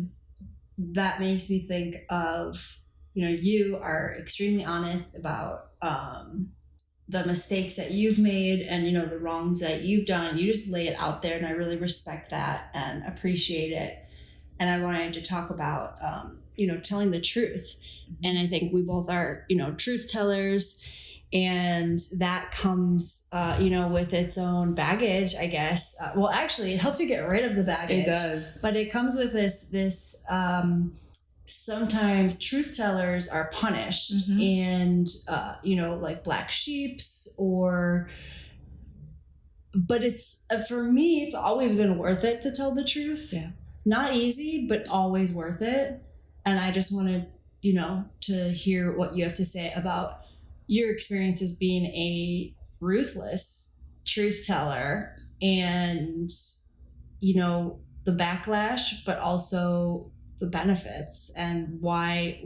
That makes me think of, you know, you are extremely honest about the mistakes that you've made and, you know, the wrongs that you've done. You just lay it out there, and I really respect that and appreciate it. And I wanted to talk about, you know, telling the truth. And I think we both are, you know, truth tellers. And that comes, with its own baggage, I guess. Well, actually, it helps you get rid of the baggage. It does. But it comes with this sometimes truth tellers are punished and, like black sheeps but it's, for me, it's always been worth it to tell the truth. Yeah. Not easy, but always worth it. And I just wanted, to hear what you have to say about your experience as being a ruthless truth teller and, the backlash, but also the benefits, and why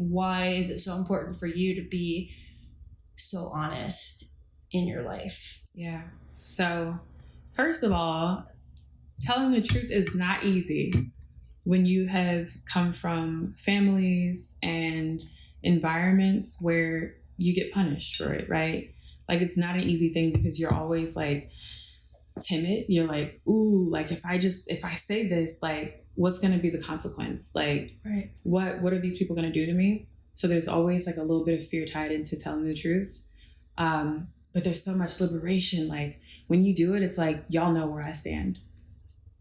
is it so important for you to be so honest in your life? Yeah. So first of all, telling the truth is not easy when you have come from families and environments where you get punished for it, right? Like, it's not an easy thing because you're always like timid. You're like, ooh, like if I say this, like, what's going to be the consequence? Like, right. What are these people going to do to me? So there's always like a little bit of fear tied into telling the truth. But there's so much liberation. Like, when you do it, it's like, y'all know where I stand.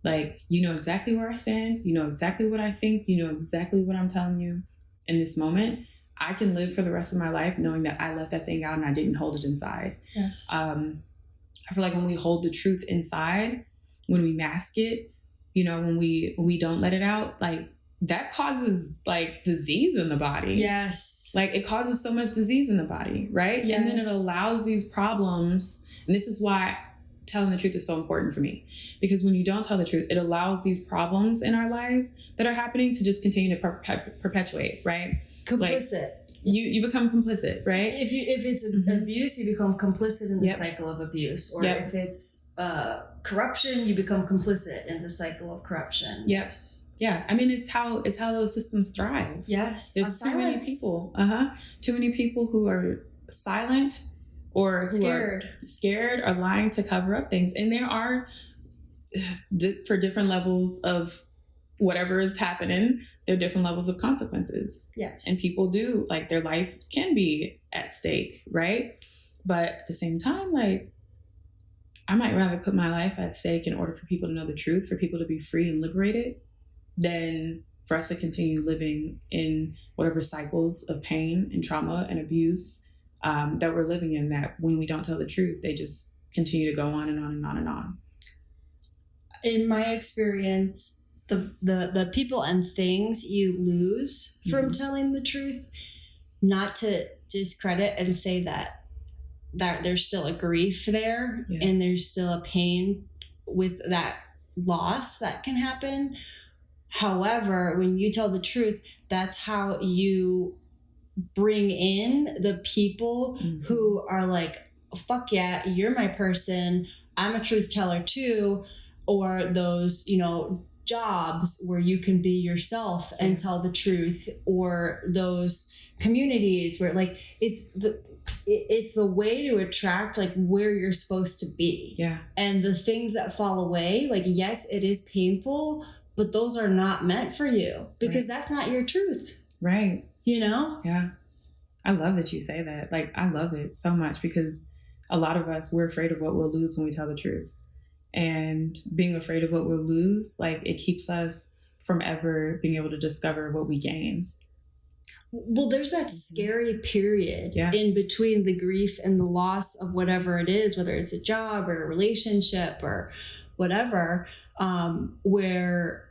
Like, you know exactly where I stand. You know exactly what I think. You know exactly what I'm telling you in this moment. I can live for the rest of my life knowing that I let that thing out and I didn't hold it inside. Yes. I feel like when we hold the truth inside, when we mask it, when we don't let it out, like, that causes like disease in the body. Yes. Like, it causes so much disease in the body, right? Yes. And then it allows these problems. And this is why telling the truth is so important for me, because when you don't tell the truth, it allows these problems in our lives that are happening to just continue to perpetuate, right? Complicit. Like, you become complicit, right? If it's abuse, you become complicit in the cycle of abuse. Or if it's corruption, you become complicit in the cycle of corruption. Yes. Yeah. I mean, it's how those systems thrive. Yes. There's too many people who are silent or who are scared or lying to cover up things. And there are, for different levels of whatever is happening, there are different levels of consequences. Yes. And people do, like, their life can be at stake, right? But at the same time, like, I might rather put my life at stake in order for people to know the truth, for people to be free and liberated, than for us to continue living in whatever cycles of pain and trauma and abuse that we're living in, that when we don't tell the truth, they just continue to go on and on and on and on. In my experience, the people and things you lose from telling the truth, not to discredit and say that there's still a grief there and there's still a pain with that loss that can happen. However, when you tell the truth, that's how you bring in the people who are like, fuck yeah, you're my person. I'm a truth teller too. Or those, jobs where you can be yourself and tell the truth, or those communities where, like, it's the way to attract, like, where you're supposed to be. Yeah. And the things that fall away, like, yes, it is painful, but those are not meant for you because that's not your truth. Right. Yeah. I love that you say that. Like, I love it so much because a lot of us, we're afraid of what we'll lose when we tell the truth. And being afraid of what we'll lose, like, it keeps us from ever being able to discover what we gain. Well, there's that scary period in between the grief and the loss of whatever it is, whether it's a job or a relationship or whatever, where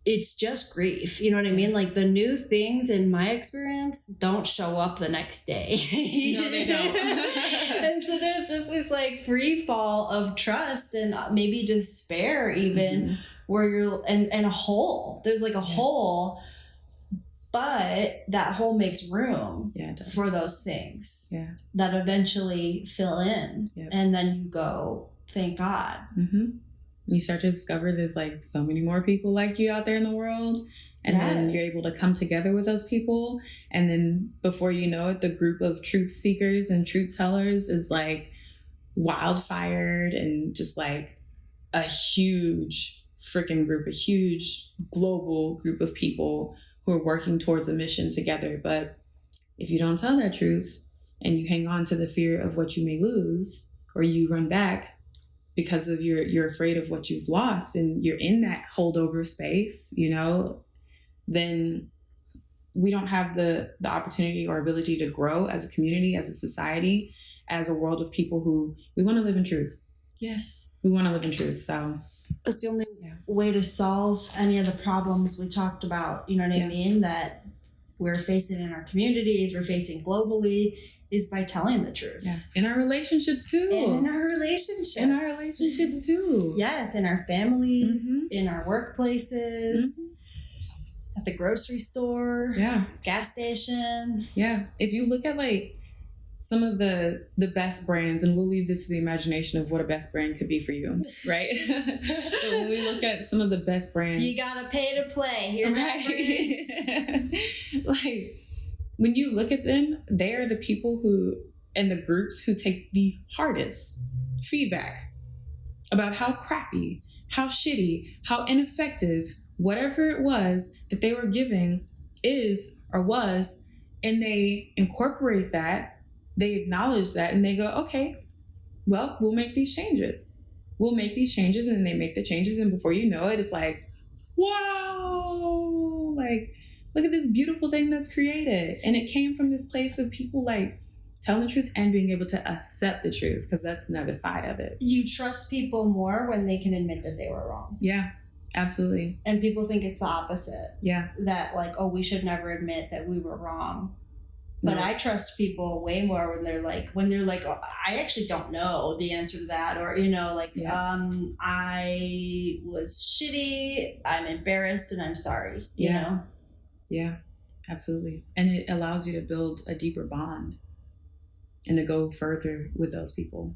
it's just grief. You know what I mean? Like, the new things, in my experience, don't show up the next day. No, they don't. And so there's just this, like, free fall of trust and maybe despair even, where you're in a hole. There's like a hole, but that hole makes room for those things that eventually fill in. Yep. And then you go, thank God. You start to discover there's, like, so many more people like you out there in the world. And then you're able to come together with those people. And then before you know it, the group of truth seekers and truth tellers is, like, wildfired, and just, like, a huge freaking group, a huge global group of people who are working towards a mission together. But if you don't tell that truth and you hang on to the fear of what you may lose, or you run back because of you're afraid of what you've lost, and you're in that holdover space, then we don't have the opportunity or ability to grow as a community, as a society, as a world of people who we want to live in truth. Yes. We want to live in truth. So it's the only way to solve any of the problems we talked about, you know what I mean, that we're facing in our communities, we're facing globally, is by telling the truth. Yeah. In our relationships too. And in our relationships. In our relationships too. Yes, in our families, in our workplaces, at the grocery store, gas station. Yeah. If you look at like some of the best brands, and we'll leave this to the imagination of what a best brand could be for you, right? So when we look at some of the best brands, you gotta pay to play. Hear that? Like when you look at them, they are the people who, and the groups who take the hardest feedback about how crappy, how shitty, how ineffective, whatever it was that they were giving is or was, and they incorporate that. They acknowledge that, and they go, okay, well, we'll make these changes. We'll make these changes, and they make the changes. And before you know it, it's like, wow, like, look at this beautiful thing that's created. And it came from this place of people like telling the truth and being able to accept the truth, because that's another side of it. You trust people more when they can admit that they were wrong. Yeah, absolutely. And people think it's the opposite. Yeah. That like, oh, we should never admit that we were wrong. But I trust people way more when they're like, oh, I actually don't know the answer to that. Or, I was shitty, I'm embarrassed, and I'm sorry, you know? Yeah, absolutely. And it allows you to build a deeper bond and to go further with those people.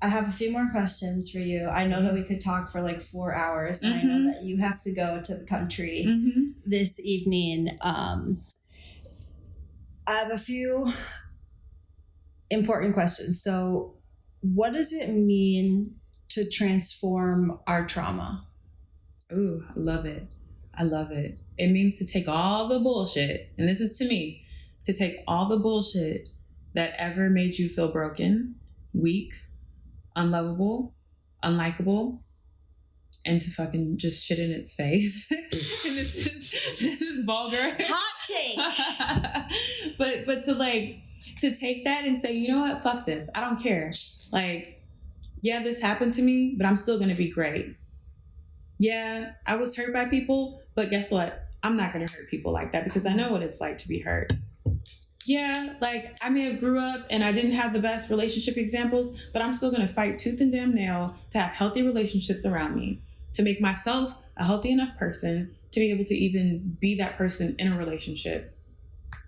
I have a few more questions for you. I know that we could talk for like 4 hours, and I know that you have to go to the country this evening. I have a few important questions. So, what does it mean to transform our trauma? Ooh, I love it. I love it. It means to take all the bullshit, and this is to me, to take all the bullshit that ever made you feel broken, weak, unlovable, unlikable, and to fucking just shit in its face. And this is vulgar. Hot take. but to take that and say, you know what, fuck this. I don't care. Like, yeah, this happened to me, but I'm still gonna be great. Yeah, I was hurt by people, but guess what? I'm not gonna hurt people like that, because I know what it's like to be hurt. Yeah, like I may have grew up and I didn't have the best relationship examples, but I'm still going to fight tooth and damn nail to have healthy relationships around me, to make myself a healthy enough person to be able to even be that person in a relationship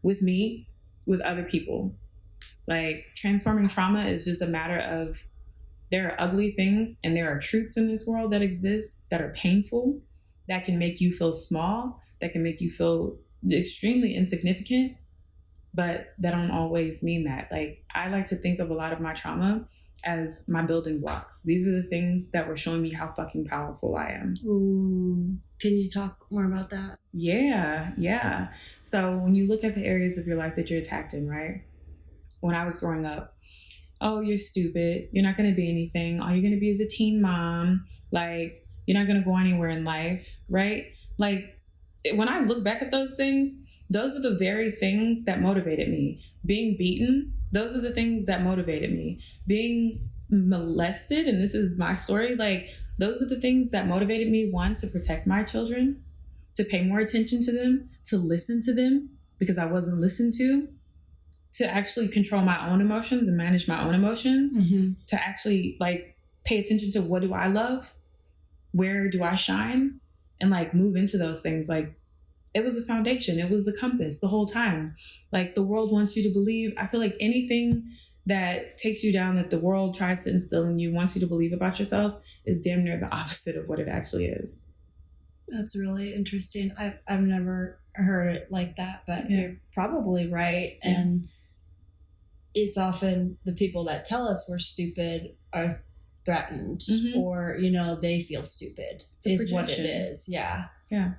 with me, with other people. Like, transforming trauma is just a matter of, there are ugly things and there are truths in this world that exist that are painful, that can make you feel small, that can make you feel extremely insignificant. But that don't always mean that. Like, I like to think of a lot of my trauma as my building blocks. These are the things that were showing me how fucking powerful I am. Ooh. Can you talk more about that? Yeah. So when you look at the areas of your life that you're attacked in, right? When I was growing up, oh, you're stupid. You're not going to be anything. All you're going to be is a teen mom. Like, you're not going to go anywhere in life, right? Like, when I look back at those things, those are the very things that motivated me. Being beaten, those are the things that motivated me. Being molested, and this is my story, like, those are the things that motivated me, one, to protect my children, to pay more attention to them, to listen to them because I wasn't listened to actually control my own emotions and manage my own emotions, to actually like pay attention to what do I love, where do I shine, and like move into those things. Like, it was a foundation. It was a compass the whole time. Like, the world wants you to believe. I feel like anything that takes you down, that the world tries to instill in you, wants you to believe about yourself, is damn near the opposite of what it actually is. That's really interesting. I've never heard it like that, but you're probably right. Yeah. And it's often the people that tell us we're stupid are threatened, or, you know, they feel stupid is what it is. Yeah. Yeah.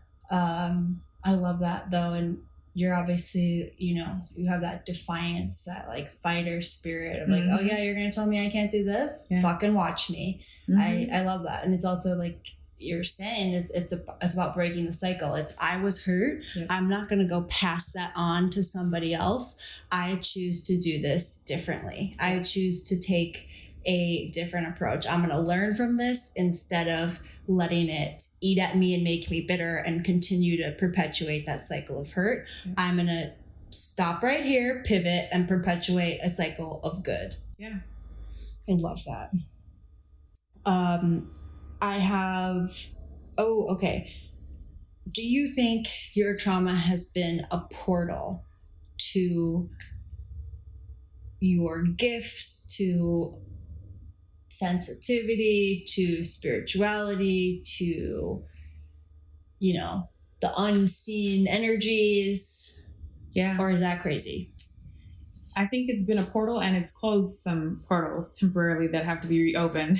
I love that though. And you're obviously, you have that defiance, that like fighter spirit of like, oh yeah, you're going to tell me I can't do this? Yeah. Fucking watch me. I love that. And it's also like you're saying, it's about breaking the cycle. It's, I was hurt. Yeah. I'm not going to go pass that on to somebody else. I choose to do this differently. Yeah. I choose to take a different approach. I'm going to learn from this instead of letting it eat at me and make me bitter and continue to perpetuate that cycle of hurt. Yeah. I'm going to stop right here, pivot, and perpetuate a cycle of good. Yeah. I love that. I have, okay. Do you think your trauma has been a portal to your gifts, to sensitivity, to spirituality, to, the unseen energies? Yeah. Or is that crazy? I think it's been a portal, and it's closed some portals temporarily that have to be reopened.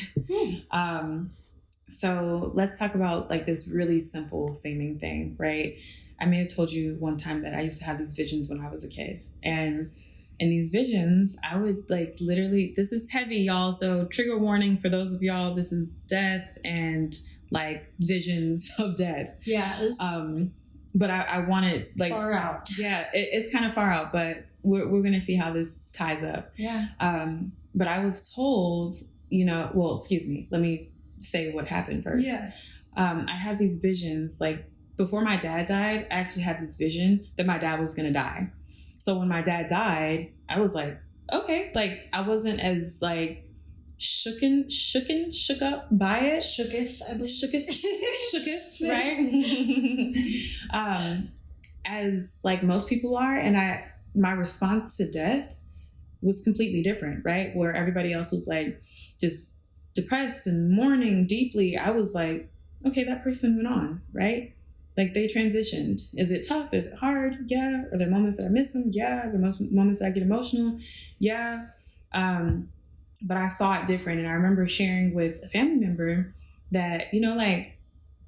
So let's talk about like this really simple seeming thing, right? I may have told you one time that I used to have these visions when I was a kid, and in these visions, I would like literally, this is heavy, y'all. So trigger warning for those of y'all, this is death and like visions of death. Yeah. But I wanted like far out. Yeah, it's kind of far out, but we're going to see how this ties up. Yeah. But I was told, let me say what happened first. Yeah. I had these visions, like before my dad died, I actually had this vision that my dad was going to die. So when my dad died, I was like, okay, like I wasn't as like shook up by it. Shooketh, I believe. Shooketh, right? As like most people are. And my response to death was completely different, right? Where everybody else was like just depressed and mourning deeply. I was like, okay, that person went on, right? Like they transitioned. Is it tough? Is it hard? Yeah. Are there moments that I miss them? Yeah. Are there moments that I get emotional? Yeah. But I saw it different. And I remember sharing with a family member that, like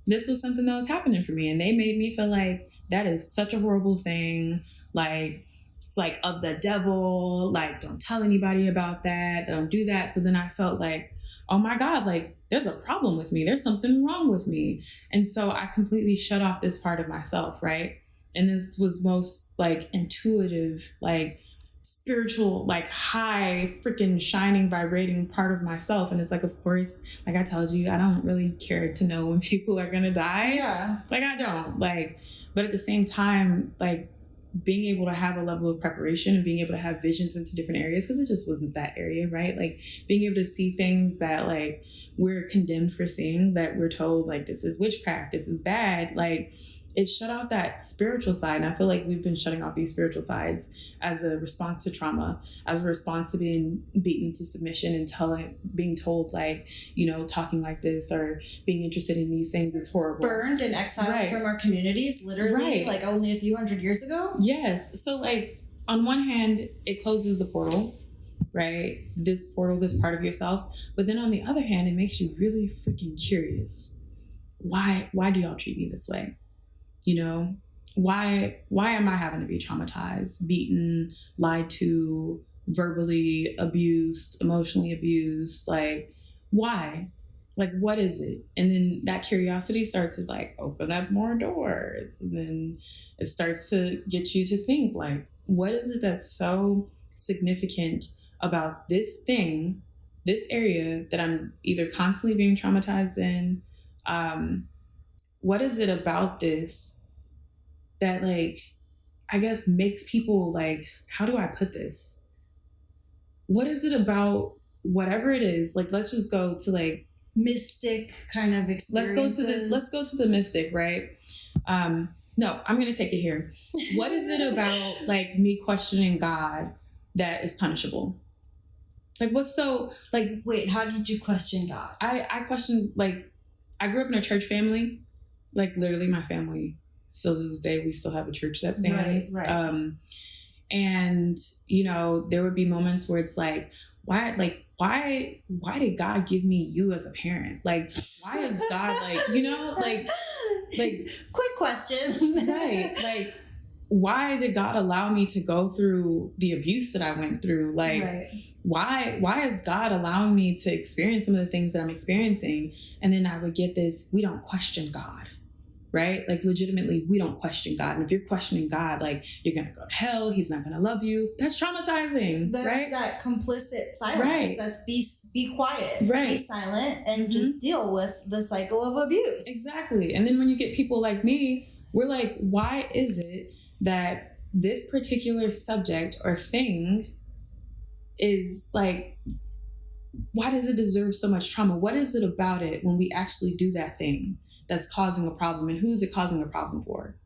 this was something that was happening for me. And they made me feel like that is such a horrible thing. Like, it's like of the devil. Like, don't tell anybody about that. Don't do that. So then I felt like, oh my God, like there's a problem with me. There's something wrong with me. And so I completely shut off this part of myself, right? And this was most like intuitive, like spiritual, like high freaking shining, vibrating part of myself. And it's like, of course, like I told you, I don't really care to know when people are going to die. Yeah. Like I don't like, but at the same time, like being able to have a level of preparation and being able to have visions into different areas, because it just wasn't that area, right? Like being able to see things that like we're condemned for seeing, that we're told like this is witchcraft, this is bad, like it shut off that spiritual side. And I feel like we've been shutting off these spiritual sides as a response to trauma, as a response to being beaten to submission and being told like, talking like this or being interested in these things is horrible. Burned and exiled from our communities, literally, like only a few hundred years ago. Yes. So like on one hand, it closes the portal, right? This portal, this part of yourself. But then on the other hand, it makes you really freaking curious. Why do y'all treat me this way? Why am I having to be traumatized, beaten, lied to, verbally abused, emotionally abused? Like, why? Like, what is it? And then that curiosity starts to like open up more doors. And then it starts to get you to think like, what is it that's so significant about this thing, this area that I'm either constantly being traumatized in? What is it about this that like, I guess makes people like, how do I put this? What is it about whatever it is? Like, let's just go to like mystic kind of experiences. Let's go to the mystic, right? No, I'm going to take it here. What is it about like me questioning God that is punishable? Like, what's so like, wait, how did you question God? I questioned, like, I grew up in a church family. Like literally my family, still to this day, we still have a church that stands. Right. And, there would be moments where it's like, why did God give me you as a parent? Like, why is God like, like, quick question. Right. Like, why did God allow me to go through the abuse that I went through? Like, why is God allowing me to experience some of the things that I'm experiencing? And then I would get this, we don't question God, right? Like, legitimately, we don't question God. And if you're questioning God, like, you're going to go to hell, he's not going to love you. That's traumatizing, that's right? That complicit silence. Right. That's be quiet, right. Be silent, and just deal with the cycle of abuse. Exactly. And then when you get people like me, we're like, why is it that this particular subject or thing is like, why does it deserve so much trauma? What is it about it when we actually do that thing that's causing a problem? And who's it causing a problem for?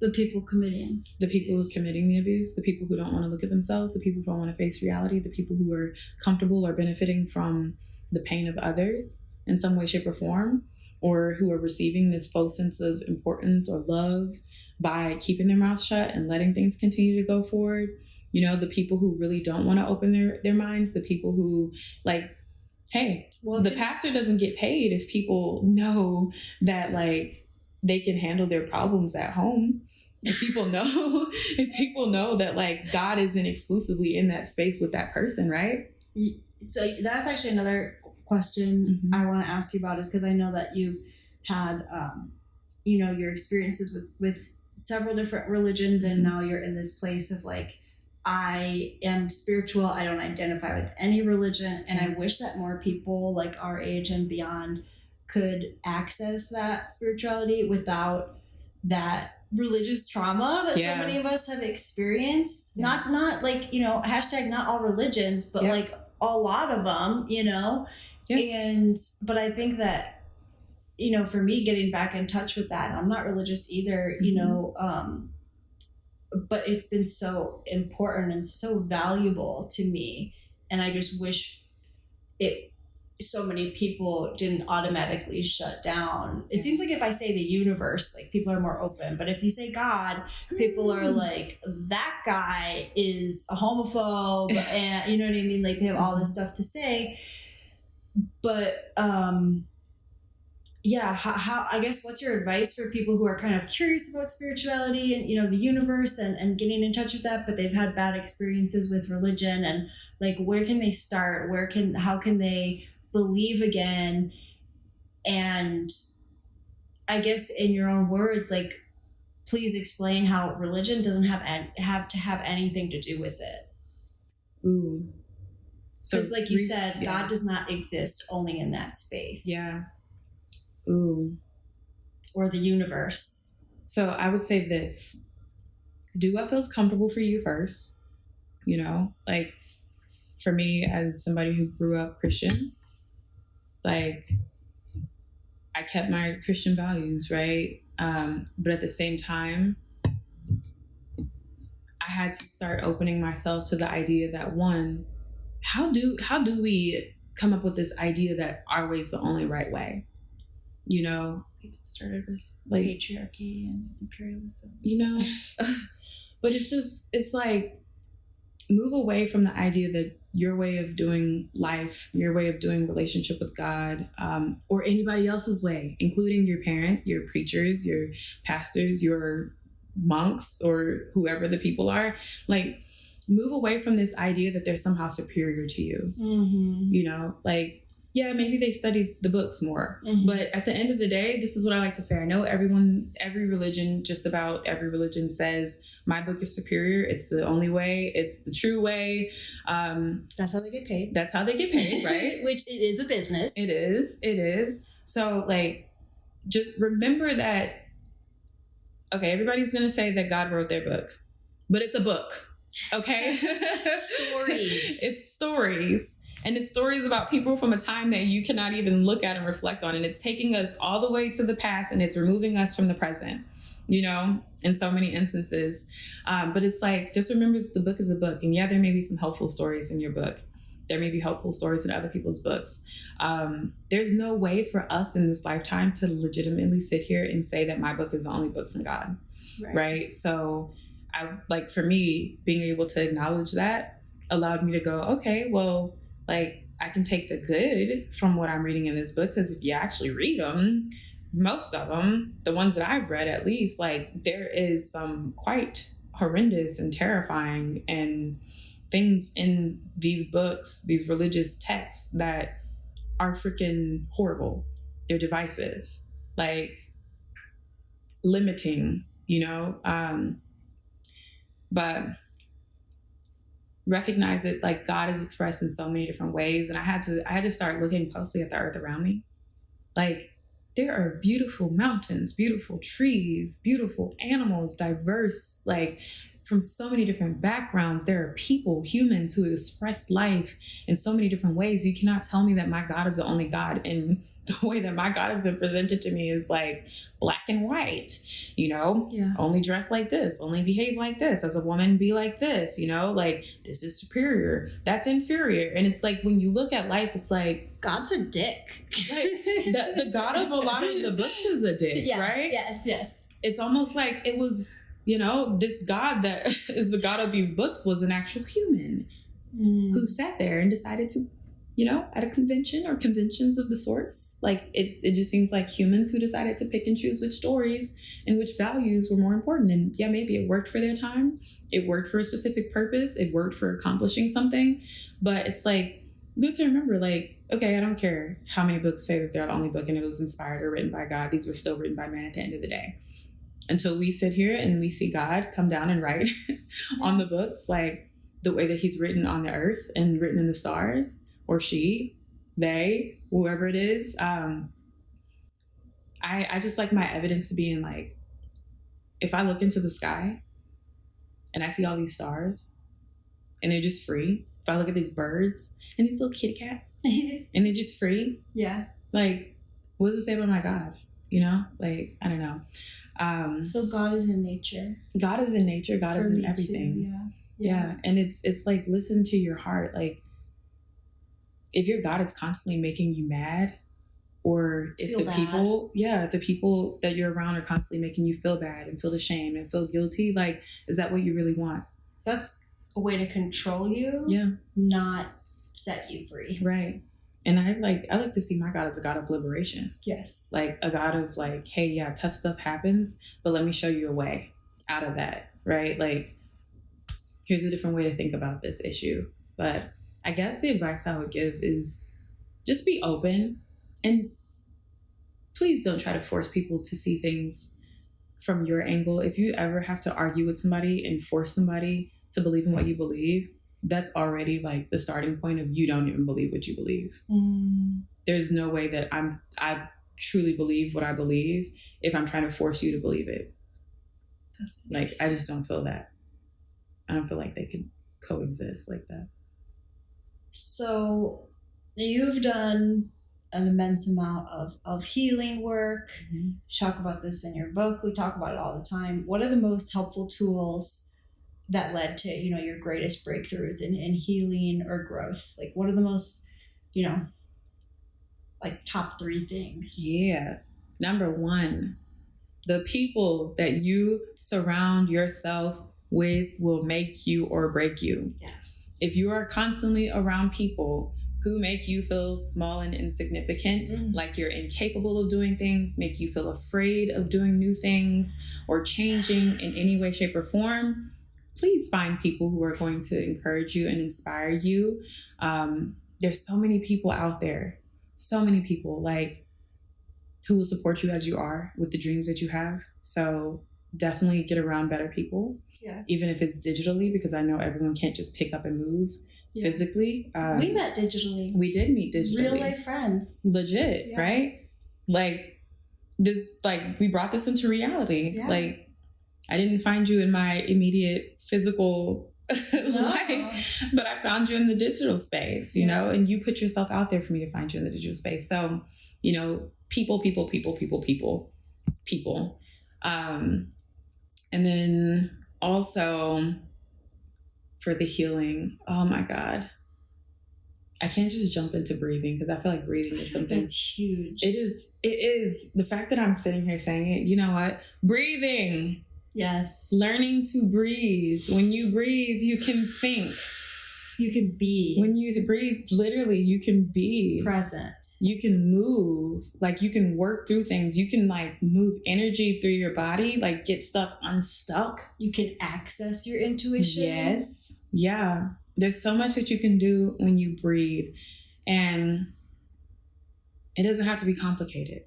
The people committing. The people who are committing the abuse, the people who don't want to look at themselves, the people who don't want to face reality, the people who are comfortable or benefiting from the pain of others in some way, shape, or form, or who are receiving this false sense of importance or love by keeping their mouth shut and letting things continue to go forward. You know, the people who really don't want to open their minds, the people who, like, hey, well, the pastor doesn't get paid if people know that, like, they can handle their problems at home. If people know that, like, God isn't exclusively in that space with that person, right? So that's actually another question I want to ask you about, is because I know that you've had, your experiences with several different religions, and now you're in this place of like, I am spiritual. I don't identify with any religion. And I wish that more people like our age and beyond could access that spirituality without that religious trauma that so many of us have experienced. Not like, hashtag not all religions, but like a lot of them, but I think that, for me, getting back in touch with that, and I'm not religious either, but it's been so important and so valuable to me. And I just wish so many people didn't automatically shut down. It seems like if I say the universe, like, people are more open. But if you say God, people are like, that guy is a homophobe. And you know what I mean? Like, they have all this stuff to say. But, how I guess, what's your advice for people who are kind of curious about spirituality and, the universe and getting in touch with that, but they've had bad experiences with religion, and like, where can they start? How can they believe again? And I guess, in your own words, like, please explain how religion doesn't have to have anything to do with it. Ooh. Because like you said, God does not exist only in that space. Yeah. Ooh. Or the universe. So I would say this: do what feels comfortable for you first. Like, for me, as somebody who grew up Christian, like, I kept my Christian values, right? But at the same time, I had to start opening myself to the idea that, one, how do we come up with this idea that our way is the only right way? It started with like patriarchy and imperialism. But it's like, move away from the idea that your way of doing life, your way of doing relationship with God, or anybody else's way, including your parents, your preachers, your pastors, your monks, or whoever the people are, like, move away from this idea that they're somehow superior to you. Like, yeah, maybe they studied the books more, but at the end of the day, this is what I like to say. I know every religion, just about every religion, says my book is superior. It's the only way. It's the true way. That's how they get paid. That's how they get paid, right? Which it is a business. It is. So, like, just remember that, okay, everybody's going to say that God wrote their book, but it's a book, okay? Stories. It's stories. And it's stories about people from a time that you cannot even look at and reflect on. And it's taking us all the way to the past, and it's removing us from the present, in so many instances. But it's like, just remember that the book is a book. And yeah, there may be some helpful stories in your book. There may be helpful stories in other people's books. There's no way for us in this lifetime to legitimately sit here and say that my book is the only book from God. Right? So for me, being able to acknowledge that allowed me to go, okay, well, like, I can take the good from what I'm reading in this book, because if you actually read them, most of them, the ones that I've read at least, like there is some quite horrendous and terrifying and things in these books, these religious texts that are freaking horrible. They're divisive, like limiting, but recognize it, like God is expressed in so many different ways. And I had to start looking closely at the earth around me. Like there are beautiful mountains, beautiful trees, beautiful animals, diverse, like from so many different backgrounds. There are people, humans who express life in so many different ways. You cannot tell me that my God is the only God. And the way that my God has been presented to me is like black and white, only dress like this, only behave like this, as a woman be like this, like this is superior, that's inferior. And it's like, when you look at life, it's like, God's a dick. Like, the God of a lot of the books is a dick, yes, right? Yes. It's almost like it was, this God that is the God of these books was an actual human who sat there and decided to, at a convention or conventions of the sorts, like it just seems like humans who decided to pick and choose which stories and which values were more important. And yeah, maybe it worked for their time. It worked for a specific purpose. It worked for accomplishing something. But it's like, good to remember, like, okay, I don't care how many books say that they're the only book and it was inspired or written by God. These were still written by man at the end of the day. Until we sit here and we see God come down and write on the books, like the way that he's written on the earth and written in the stars, or she, they, whoever it is. I just like my evidence to be in, like, if I look into the sky and I see all these stars and they're just free, if I look at these birds and these little kitty cats and they're just free, like, what does it say about my God? Like, I don't know. So God is in nature. God is in nature. God is in everything. Too, yeah. And it's like, listen to your heart. Like, if your God is constantly making you mad, or if the people that you're around are constantly making you feel bad and feel ashamed and feel guilty, like, is that what you really want? So that's a way to control you. Yeah. Not set you free. Right. And I like to see my God as a God of liberation. Yes. Like a God of like, hey, yeah, tough stuff happens, but let me show you a way out of that. Right. Like, here's a different way to think about this issue. But I guess the advice I would give is just be open, and please don't try to force people to see things from your angle. If you ever have to argue with somebody and force somebody to believe in what you believe, that's already like the starting point of you don't even believe what you believe. There's no way that I truly believe what I believe if I'm trying to force you to believe it. That's like, I just don't feel that. I don't feel like they could coexist like that. So you've done an immense amount of healing work. You talk about this in your book. We talk about it all the time. What are the most helpful tools that led to, your greatest breakthroughs in healing or growth? Like, what are the most, like top 3 things? Yeah. Number 1, the people that you surround yourself with will make you or break you. Yes. If you are constantly around people who make you feel small and insignificant, like you're incapable of doing things, make you feel afraid of doing new things or changing in any way, shape, or form, please find people who are going to encourage you and inspire you. There's so many people out there, so many people like who will support you as you are with the dreams that you have. So definitely get around better people. Yes. Even if it's digitally, because I know everyone can't just pick up and move physically. We met digitally. We did meet digitally. Real life friends. Legit, right? Like this, like we brought this into reality. Yeah. Like I didn't find you in my immediate physical life, but I found you in the digital space, you know, and you put yourself out there for me to find you in the digital space. So, people. And then also for the healing, oh my God, I can't just jump into breathing because I feel like breathing is something that's huge. It is. The fact that I'm sitting here saying it, you know what? Breathing. Yes. Learning to breathe. When you breathe, you can think. You can be. When you breathe, literally, you can be present. You can move. Like, you can work through things. You can, like, move energy through your body, like, get stuff unstuck. You can access your intuition. Yes. Yeah. There's so much that you can do when you breathe. And it doesn't have to be complicated.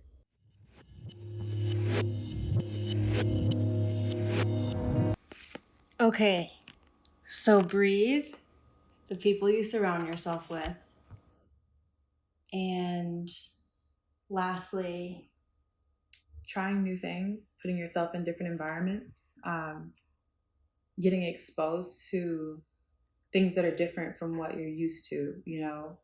Okay, so breathe, the people you surround yourself with, and lastly, trying new things, putting yourself in different environments, getting exposed to things that are different from what you're used to. You know,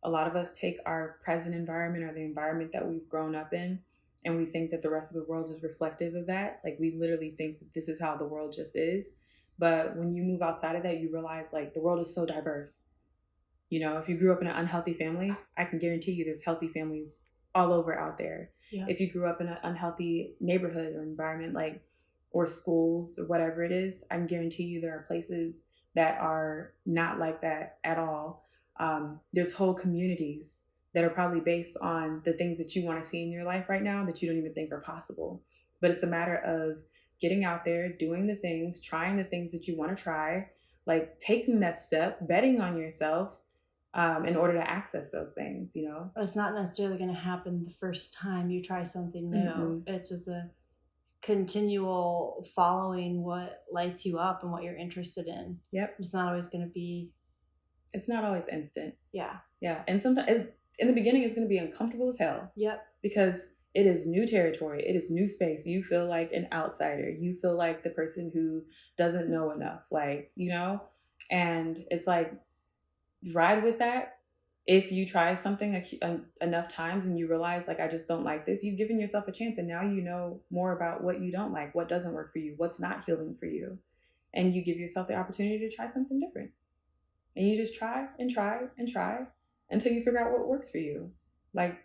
a lot of us take our present environment or the environment that we've grown up in, and we think that the rest of the world is reflective of that. Like, we literally think that this is how the world just is. But when you move outside of that, you realize, like, the world is so diverse. You know, if you grew up in an unhealthy family, I can guarantee you there's healthy families all over out there. Yeah. If you grew up in an unhealthy neighborhood or environment, like, or schools or whatever it is, I can guarantee you there are places that are not like that at all. There's whole communities that are probably based on the things that you want to see in your life right now that you don't even think are possible. But it's a matter of getting out there, doing the things, trying the things that you want to try, like taking that step, betting on yourself in order to access those things, you know? It's not necessarily going to happen the first time you try something new. Mm-hmm. It's just a continual following what lights you up and what you're interested in. Yep. It's not always going to be... It's not always instant. Yeah. Yeah. And sometimes in the beginning, it's going to be uncomfortable as hell. Yep. Because it is new territory. It is new space. You feel like an outsider. You feel like the person who doesn't know enough, like, you know? And it's like, ride with that. If you try something enough times and you realize, like, I just don't like this, you've given yourself a chance. And now you know more about what you don't like, what doesn't work for you, what's not healing for you. And you give yourself the opportunity to try something different. And you just try and try and try until you figure out what works for you. Like,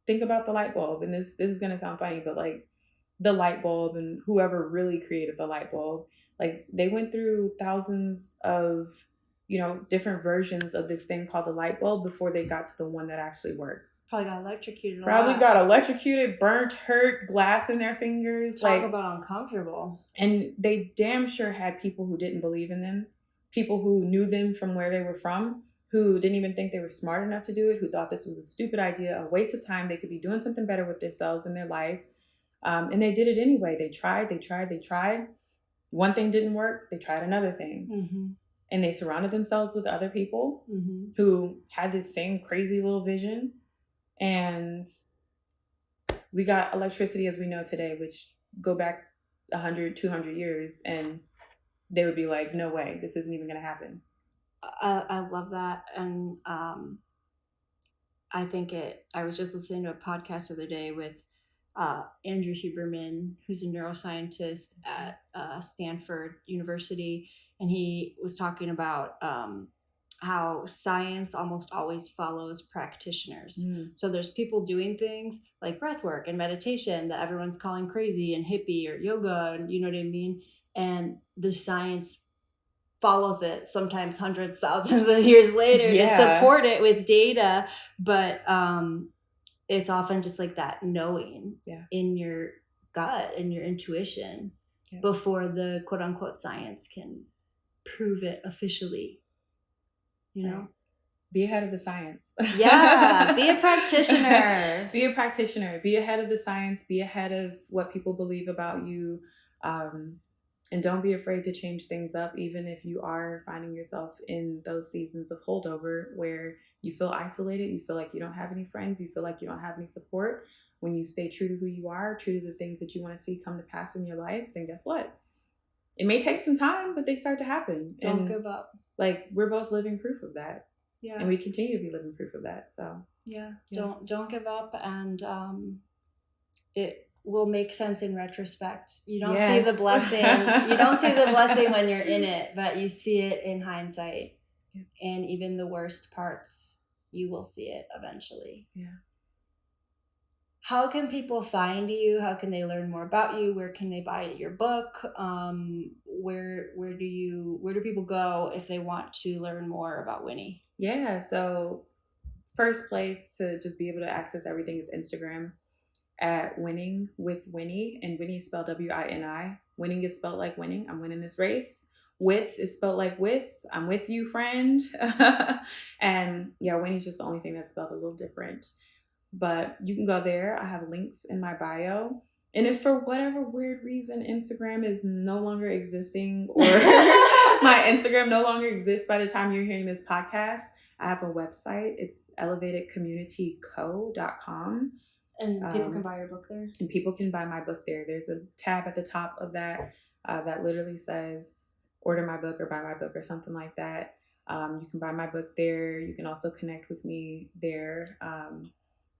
think about the light bulb. And this is going to sound funny, but like the light bulb and whoever really created the light bulb, like, they went through thousands of, you know, different versions of this thing called the light bulb before they got to the one that actually works. Probably got electrocuted. Got electrocuted, burnt, hurt, glass in their fingers. Talk about uncomfortable. And they damn sure had people who didn't believe in them, people who knew them from where they were from, who didn't even think they were smart enough to do it, who thought this was a stupid idea, a waste of time. They could be doing something better with themselves in their life. And they did it anyway. They tried. One thing didn't work. They tried another thing. Mm-hmm. And they surrounded themselves with other people mm-hmm. who had this same crazy little vision. And we got electricity as we know today, which go back 100, 200 years. And they would be like, no way, this isn't even going to happen. I love that. And I think I was just listening to a podcast the other day with Andrew Huberman, who's a neuroscientist at Stanford University. And he was talking about how science almost always follows practitioners. Mm. So there's people doing things like breath work and meditation that everyone's calling crazy and hippie or yoga, and you know what I mean? And the science follows it sometimes hundreds, thousands of years later to support it with data. But it's often just like that knowing in your gut and your intuition before the quote unquote science can prove it officially, you know? Be ahead of the science. Yeah, be a practitioner. Be a practitioner. Be ahead of the science. Be ahead of what people believe about you. And don't be afraid to change things up, even if you are finding yourself in those seasons of holdover where you feel isolated, you feel like you don't have any friends, you feel like you don't have any support. When you stay true to who you are, true to the things that you want to see come to pass in your life, then guess what? It may take some time, but they start to happen. Don't give up. Like, we're both living proof of that. Yeah. And we continue to be living proof of that. So yeah. Don't give up, and it will make sense in retrospect. You don't see the blessing. You don't see the blessing when you're in it, but you see it in hindsight. Yeah. And even the worst parts, you will see it eventually. Yeah. how can people find you? How can they learn more about you? Where can they buy your book? Where do people go if they want to learn more about Wini? Yeah, so first place to just be able to access everything is Instagram at Winning with Wini, and Wini is spelled Wini. Winning is spelled like winning. I'm winning this race. With is spelled like with. I'm with you, friend. And yeah, Winnie's just the only thing that's spelled a little different. But you can go there. I have links in my bio. And if for whatever weird reason Instagram is no longer existing, or my Instagram no longer exists by the time you're hearing this podcast, I have a website. It's elevatedcommunityco.com. And people can buy your book there? And people can buy my book there. There's a tab at the top of that that literally says order my book or buy my book or something like that. You can buy my book there. You can also connect with me there.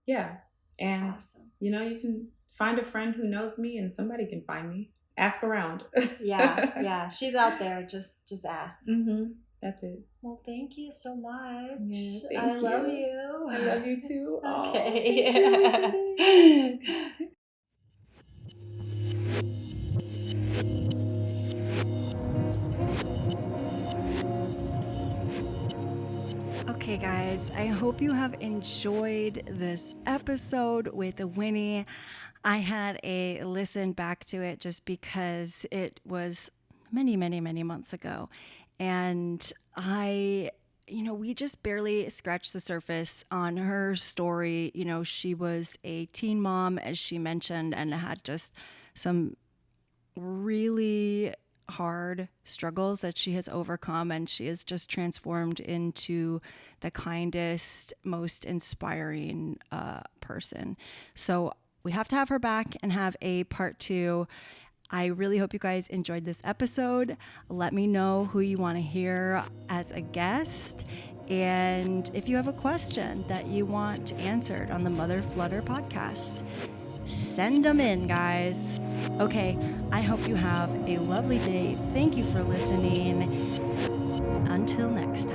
Yeah. And, Awesome. you know, you can find a friend who knows me, and somebody can find me. Ask around. Yeah. She's out there. Just ask. Mm-hmm. That's it. Well, thank you so much. Yeah, I love you. I love you too. Okay. Okay, guys, I hope you have enjoyed this episode with Wini. I had a listen back to it just because it was many, many, many months ago. And we just barely scratched the surface on her story. You know, she was a teen mom, as she mentioned, and had just some really hard struggles that she has overcome, and she is just transformed into the kindest, most inspiring person. So we have to have her back and have a part 2. I really hope you guys enjoyed this episode. Let me know who you want to hear as a guest, and if you have a question that you want answered on the Mother Flutter podcast, send them in, guys. Okay, I hope you have a lovely day. Thank you for listening. Until next time.